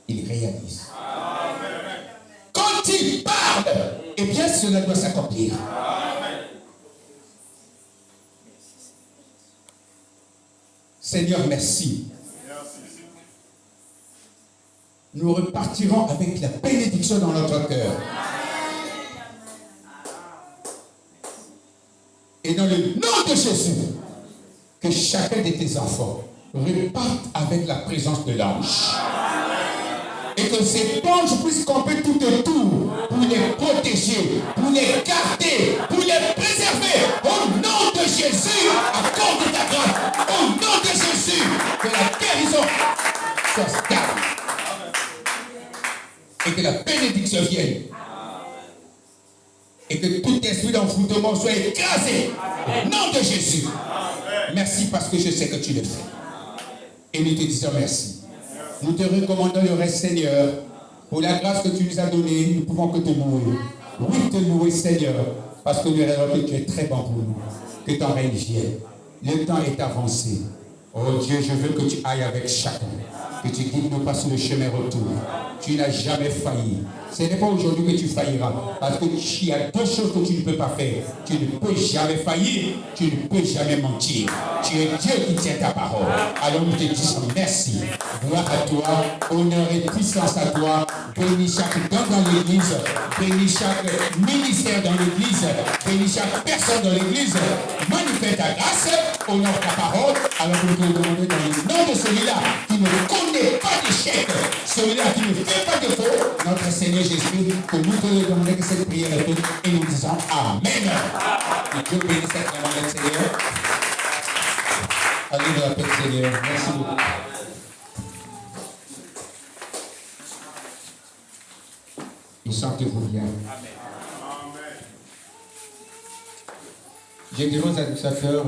il réalise. Amen. Quand il parle, eh bien cela doit s'accomplir. Seigneur, merci. Nous repartirons avec la bénédiction dans notre cœur. Et dans le nom de Jésus, que chacun de tes enfants reparte avec la présence de l'ange. Et que ces anges puissent camper tout autour pour les protéger, pour les garder, pour les préserver. Au nom de Jésus, accorde ta grâce. Au nom de Jésus, que la guérison soit stable. Et que la bénédiction vienne. Et que tout esprit d'envoûtement soit écrasé. Au nom de Jésus. Merci parce que je sais que tu le fais. Et nous te disons merci. Nous te recommandons le reste, Seigneur. Pour la grâce que tu nous as donnée, nous ne pouvons que te louer. Oui, te louer, Seigneur. Parce que nous réalisons que tu es très bon pour nous. Que ton règne vienne. Le temps est avancé. Oh Dieu, je veux que tu ailles avec chacun. Que tu guides nous pas sur le chemin retour. Tu n'as jamais failli. Ce n'est pas aujourd'hui que tu failliras. Parce qu'il y a deux choses que tu ne peux pas faire. Tu ne peux jamais faillir. Tu ne peux jamais mentir. Tu es Dieu qui tient ta parole. Alors nous te disons merci. Gloire à toi. Honneur et puissance à toi. Bénis chaque don dans l'église. Bénis chaque ministère dans l'église. Bénis chaque personne dans l'église. Manifeste ta grâce. Honore ta parole. Alors que nous te demandons dans le nom de celui-là qui ne connaît pas d'échec. Celui-là qui ne fait pas de faux. Notre Seigneur Jésus, que nous te demandons que cette prière est faite et nous disons Amen. Que Dieu bénisse cette maman, Seigneur. Allez dans la paix, Seigneur. Merci beaucoup. Et sentez-vous bien. Amen. Je demande aux administrateurs,